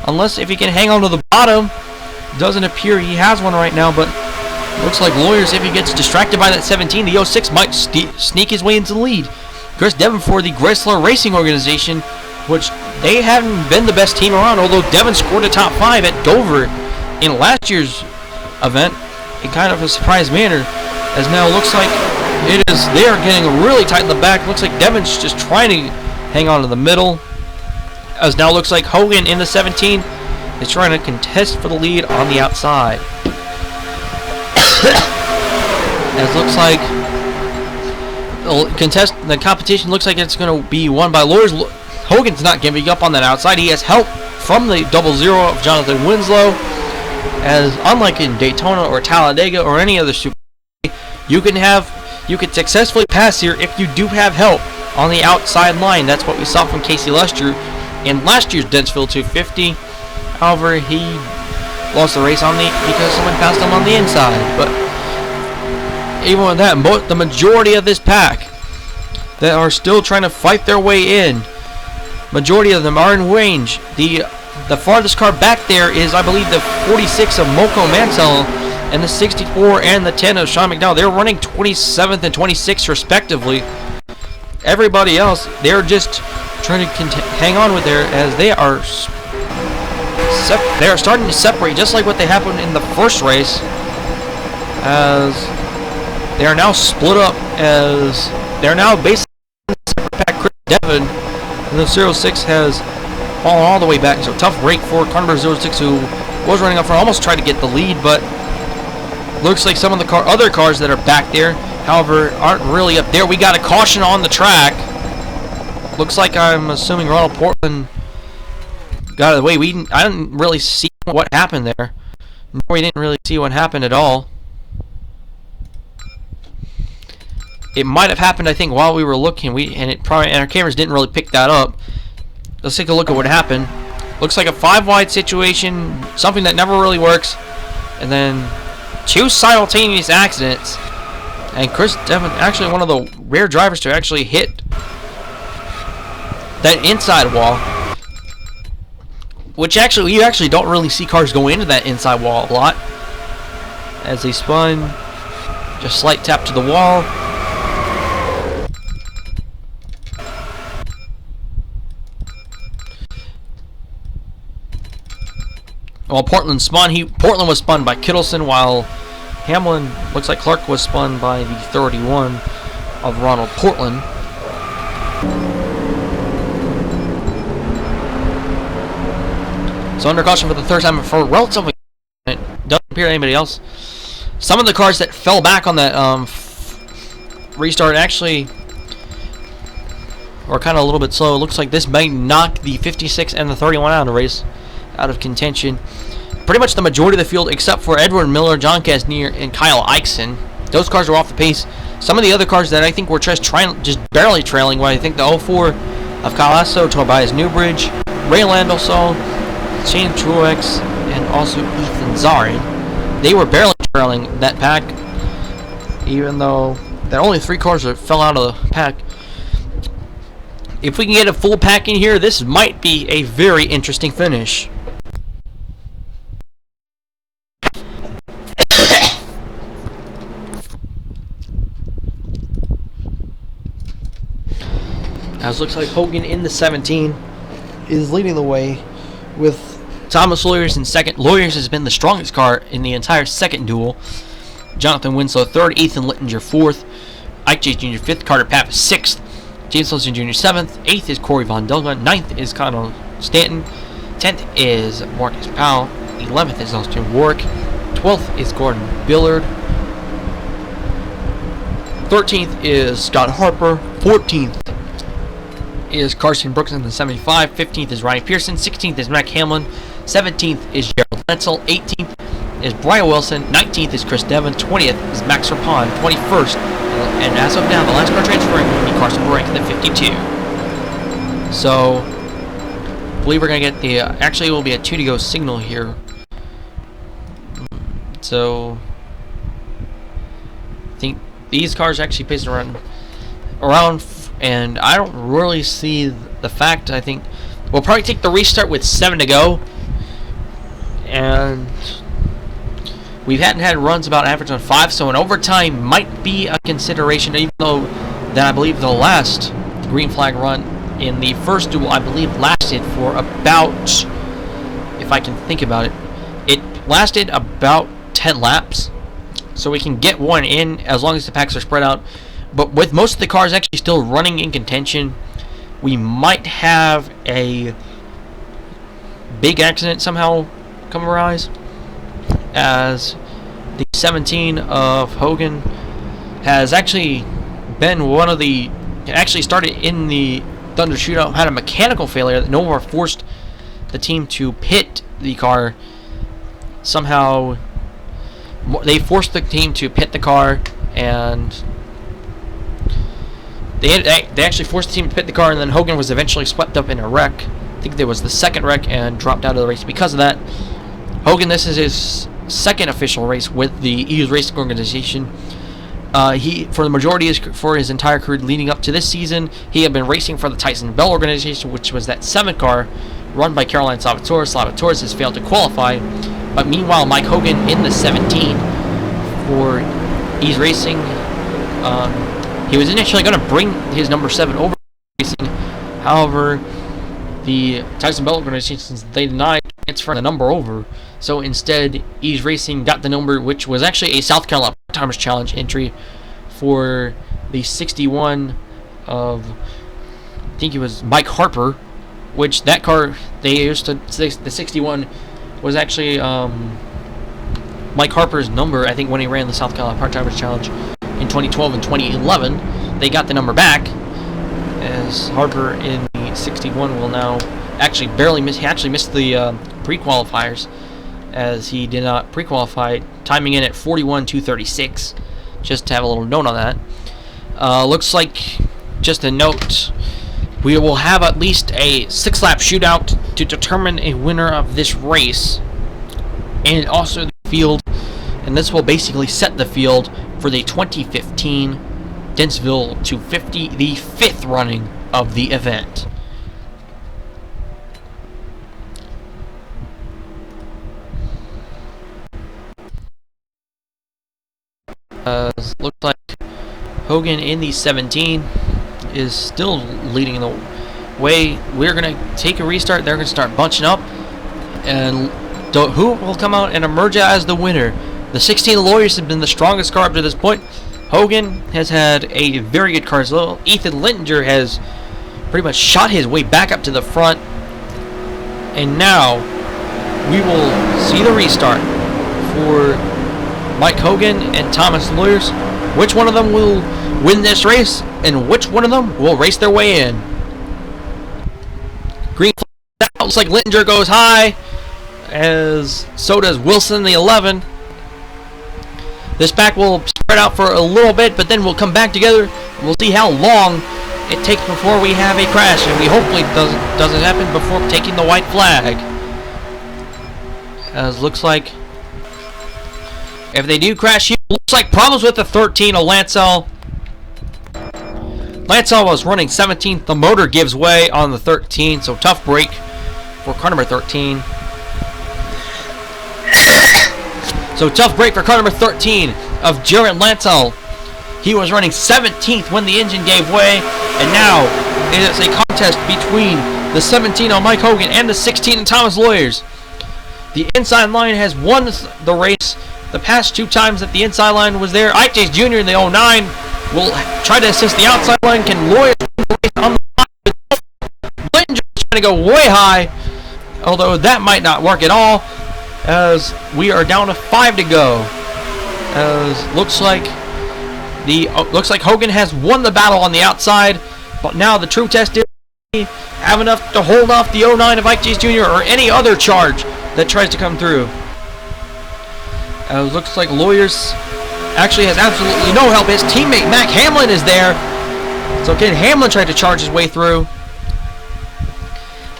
unless if he can hang on to the bottom. Doesn't appear he has one right now, but looks like Lawyers, if he gets distracted by that 17, the 06 might sneak his way into the lead. Chris Devon for the Gressler Racing Organization, which they haven't been the best team around, although Devon scored a top 5 at Dover in last year's event in kind of a surprise manner, as now looks like they are getting really tight in the back. Looks like Devon's just trying to hang on to the middle, as now looks like Hogan in the 17 is trying to contest for the lead on the outside. As looks like The competition looks like it's going to be won by Lawyers. Hogan's not giving up on that outside. He has help from the 00 of Jonathan Winslow, as unlike in Daytona or Talladega or any other super, you can successfully pass here if you do have help on the outside line. That's what we saw from Casey Lester in last year's Densville 250. However, he lost the race because someone passed him on the inside. But even with that, the majority of this pack that are still trying to fight their way in, majority of them are in range. The farthest car back there is, I believe, the 46 of Moko Mansell and the 64 and the 10 of Sean McDowell. They're running 27th and 26th respectively. Everybody else, they're just trying to hang on with there, as they are starting to separate, just like what they happened in the first race, as they are now split up, as they're now basically separate pack. Chris Devon and the 06 has fallen all the way back, so tough break for car number 06, who was running up front, almost tried to get the lead, but looks like some of the other cars that are back there, however, aren't really up there. We got a caution on the track. Looks like, I'm assuming, Ronald Portland got out of the way. I didn't really see what happened there. We didn't really see what happened at all. It might have happened, I think, while we were looking. And our cameras didn't really pick that up. Let's take a look at what happened. Looks like a 5-wide situation, something that never really works. And then 2 simultaneous accidents. And Chris Devon, actually one of the rare drivers to actually hit that inside wall. Which actually, you actually don't really see cars go into that inside wall a lot. As they spun, just slight tap to the wall. While Portland spun, Portland was spun by Kittleson, while Hamlin, looks like Clark was spun by the 31 of Ronald Portland. So under caution for the third time for relatively, it doesn't appear to anybody else. Some of the cars that fell back on that restart actually were kind of a little bit slow. It looks like this might knock the 56 and the 31 out of the race, out of contention. Pretty much the majority of the field, except for Edward Miller, John Casnier, and Kyle Eichson. Those cars are off the pace. Some of the other cars that I think were just barely trailing, where I think the 04 of Kyle Lasso, Tobias Newbridge, Ray Landelsall, Shane Truex, and also Ethan Zarin, they were barely trailing that pack, even though there are only 3 cars that fell out of the pack. If we can get a full pack in here, this might be a very interesting finish. As looks like Hogan in the 17 is leading the way, with Thomas Lawyers in second. Lawyers has been the strongest car in the entire second duel. Jonathan Winslow third, Ethan Littinger fourth, Ike J. Jr. fifth, Carter Papp sixth, James Wilson Jr. seventh, eighth is Corey Von Dulga, ninth is Connell Stanton, 10th is Marcus Powell, 11th is Austin Warwick, 12th is Gordon Billard, 13th is Scott Harper, 14th is Carson Brooks in the 75, 15th is Ronnie Pearson, 16th is Mac Hamlin, 17th is Gerald Letzel, 18th is Brian Wilson, 19th is Chris Devon, 20th is Max Rapon, 21st, and as of now, the last car transferring will be Carson Brink in the 52. So, I believe we're going to get the, actually it will be a 2 to go signal here. So, I think these cars actually paced around, and I don't really see the fact. I think we'll probably take the restart with 7 to go, and we hadn't had runs about average on 5, so an overtime might be a consideration, even though that I believe the last green flag run in the first duel, I believe, lasted for about, if I can think about it, it lasted about 10 laps, so we can get one in as long as the packs are spread out. But with most of the cars actually still running in contention, we might have a big accident somehow come arise, as the 17 of Hogan has actually been one of the... It actually started in the Thunder Shootout, had a mechanical failure that NOVAR forced the team to pit the car. Somehow, they forced the team to pit the car, and they actually forced the team to pit the car, and then Hogan was eventually swept up in a wreck. I think there was the second wreck, and dropped out of the race because of that. Hogan, this is his second official race with the E's Racing organization. He, for the majority for his entire career leading up to this season, he had been racing for the Tyson Bell organization, which was that 7th car run by Caroline Salvatore. Salvatore has failed to qualify, but meanwhile, Mike Hogan in the 17 for E's Racing. He was initially going to bring his number 7 over racing. However, the Tyson Bell organization, they denied transferring the number over. So instead, E's Racing got the number, which was actually a South Carolina Part-Timers Challenge entry for the 61 of, I think it was Mike Harper, which that car, they used to, the 61 was actually Mike Harper's number, I think, when he ran the South Carolina Part-Timers Challenge in 2012 and 2011. They got the number back, as Harper in the 61 will now actually barely miss. He actually missed the pre-qualifiers, as he did not pre-qualify, timing in at 41.236. Just to have a little note on that. Looks like, just a note, we will have at least a 6-lap shootout to determine a winner of this race, and also the field, and this will basically set the field for the 2015 Dentsville 250, the 5th running of the event. Looks like Hogan in the 17 is still leading the way. We're going to take a restart. They're going to start bunching up. And who will come out and emerge as the winner? The 16 Lawyers have been the strongest car up to this point. Hogan has had a very good car as well. Ethan Littinger has pretty much shot his way back up to the front. And now we will see the restart for Mike Hogan and Thomas Lawyers. Which one of them will win this race, and which one of them will race their way in? Green flag out. Looks like Littinger goes high, as so does Wilson, the 11. This pack will spread out for a little bit, but then we'll come back together, and we'll see how long it takes before we have a crash, and we hopefully doesn't happen before taking the white flag. As looks like, if they do crash here, looks like problems with the 13 of Lancel. Lancel was running 17th. The motor gives way on the 13, so tough break for car number 13. So tough break for car number 13 of Jared Lancel. He was running 17th when the engine gave way, and now it is a contest between the 17 on Mike Hogan and the 16 on Thomas Lawyers. The inside line has won the race the past 2 times that the inside line was there. Ike Chase Jr. in the 09 will try to assist the outside line. Can Lawyers win the race on the line? Littinger is trying to go way high, although that might not work at all, as we are down to 5 to go. As looks like Hogan has won the battle on the outside, but now the true test is have enough to hold off the 09 of Ike Chase Jr. or any other charge that tries to come through. Looks like Lawyers actually has absolutely no help. His teammate Mac Hamlin is there, so again Hamlin tried to charge his way through,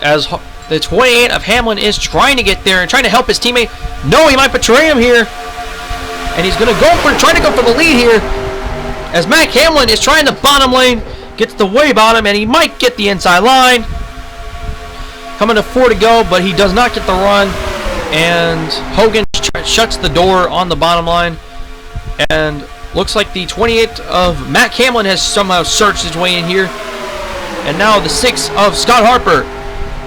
as the 28 of Hamlin is trying to get there and trying to help his teammate. No, he might betray him here, and he's going to try to go for the lead here, as Mac Hamlin is trying the bottom lane, gets the way bottom, and he might get the inside line. Coming to 4 to go, but he does not get the run, and Hogan shuts the door on the bottom line, and looks like the 28 of Matt Hamlin has somehow searched his way in here, and now the 6 of Scott Harper.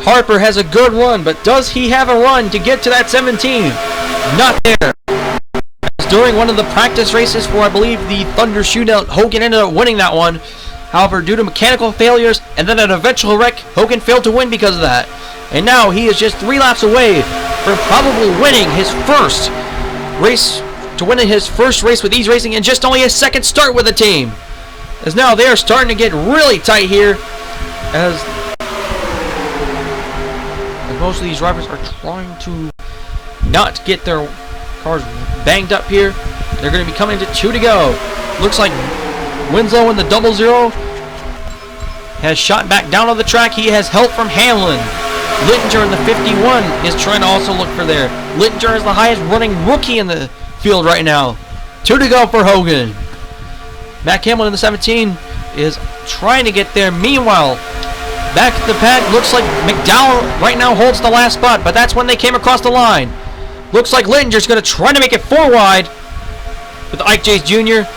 Harper has a good run, but does he have a run to get to that 17? Not there. As during one of the practice races for, I believe, the Thunder Shootout, Hogan ended up winning that one. However, due to mechanical failures and then an eventual wreck, Hogan failed to win because of that. And now he is just 3 laps away from probably winning his first race, with E's Racing, and just only his second start with the team. As now they are starting to get really tight here, as most of these drivers are trying to not get their cars banged up here. They're going to be coming to 2 to go. Looks like Winslow in the 00 has shot back down on the track. He has help from Hamlin. Littinger in the 51 is trying to also look for there. Littinger is the highest running rookie in the field right now. 2 to go for Hogan. Matt Hamlin in the 17 is trying to get there. Meanwhile, back at the pack, looks like McDowell right now holds the last spot, but that's when they came across the line. Looks like Littinger's going to try to make it 4 wide with Ike Jace Jr.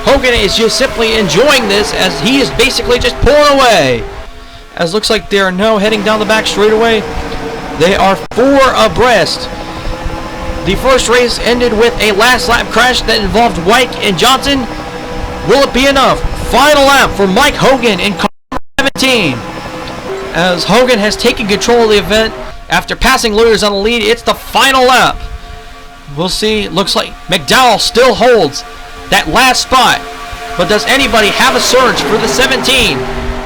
Hogan is just simply enjoying this as he is basically just pulling away. As looks like they are now heading down the back straightaway. They are 4 abreast. The first race ended with a last lap crash that involved White and Johnson. Will it be enough? Final lap for Mike Hogan in car 17. As Hogan has taken control of the event after passing Lewis on the lead, it's the final lap. We'll see. Looks like McDowell still holds that last spot, but does anybody have a surge for the 17?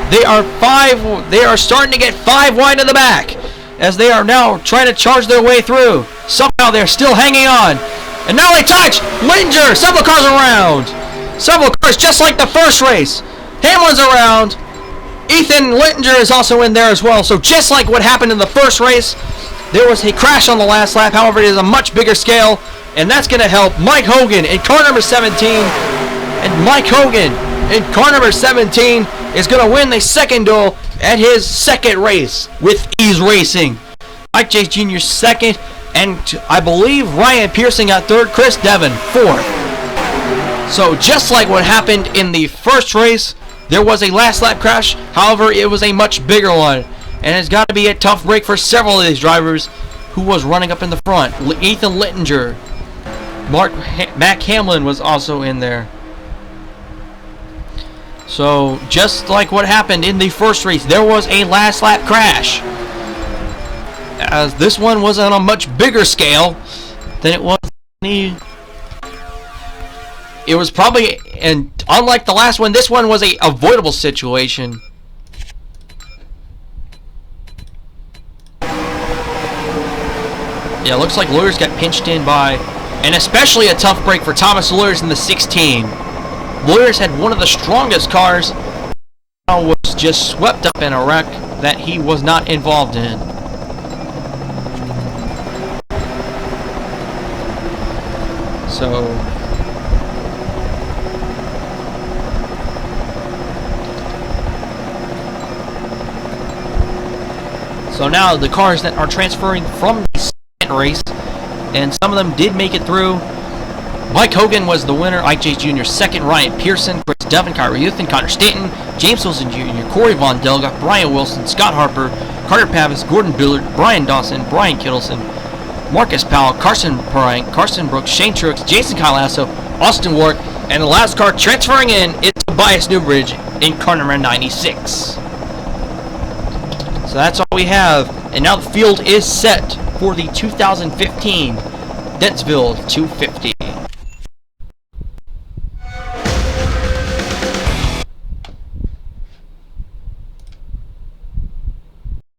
They are starting to get 5 wide in the back as they are now trying to charge their way through. Somehow they're still hanging on, and now they touch Littinger. Several cars around. Several cars just like the first race. Hamlin's around. Ethan Littinger is also in there as well. So just like what happened in the first race, there was a crash on the last lap. However, it is a much bigger scale, and that's going to help Mike Hogan in car number 17. And Mike Hogan in car number 17 is going to win the second duel at his second race with Ease Racing. Mike Jace Jr. second, and I believe Ryan Pearson got third, Chris Devon fourth. So just like what happened in the first race, there was a last lap crash. However, it was a much bigger one, and it's got to be a tough break for several of these drivers who was running up in the front. Ethan Littinger, Matt Hamlin was also in there. So just like what happened in the first race, there was a last lap crash, as this one was on a much bigger scale than it was in the... It was probably, and unlike the last one, this one was a avoidable situation. Yeah, looks like Lawyers got pinched in by, and especially a tough break for Thomas Lawyers in the 16. Lawyers had one of the strongest cars, was just swept up in a wreck that he was not involved in. So now the cars that are transferring from the second race, and some of them did make it through. Mike Hogan was the winner, Ike Jace Jr. second, Ryan Pearson, Chris Devon, Kyra Youthen, Connor Stanton, James Wilson Jr., Corey Von Delga, Brian Wilson, Scott Harper, Carter Pavis, Gordon Billard, Brian Dawson, Brian Kittleson, Marcus Powell, Carson Bryant, Carson Brooks, Shane Truex, Jason Kylasso, Austin Ward, and the last car transferring in is Tobias Newbridge in car number 96. So that's all we have, and now the field is set for the 2015 Dentsville 250.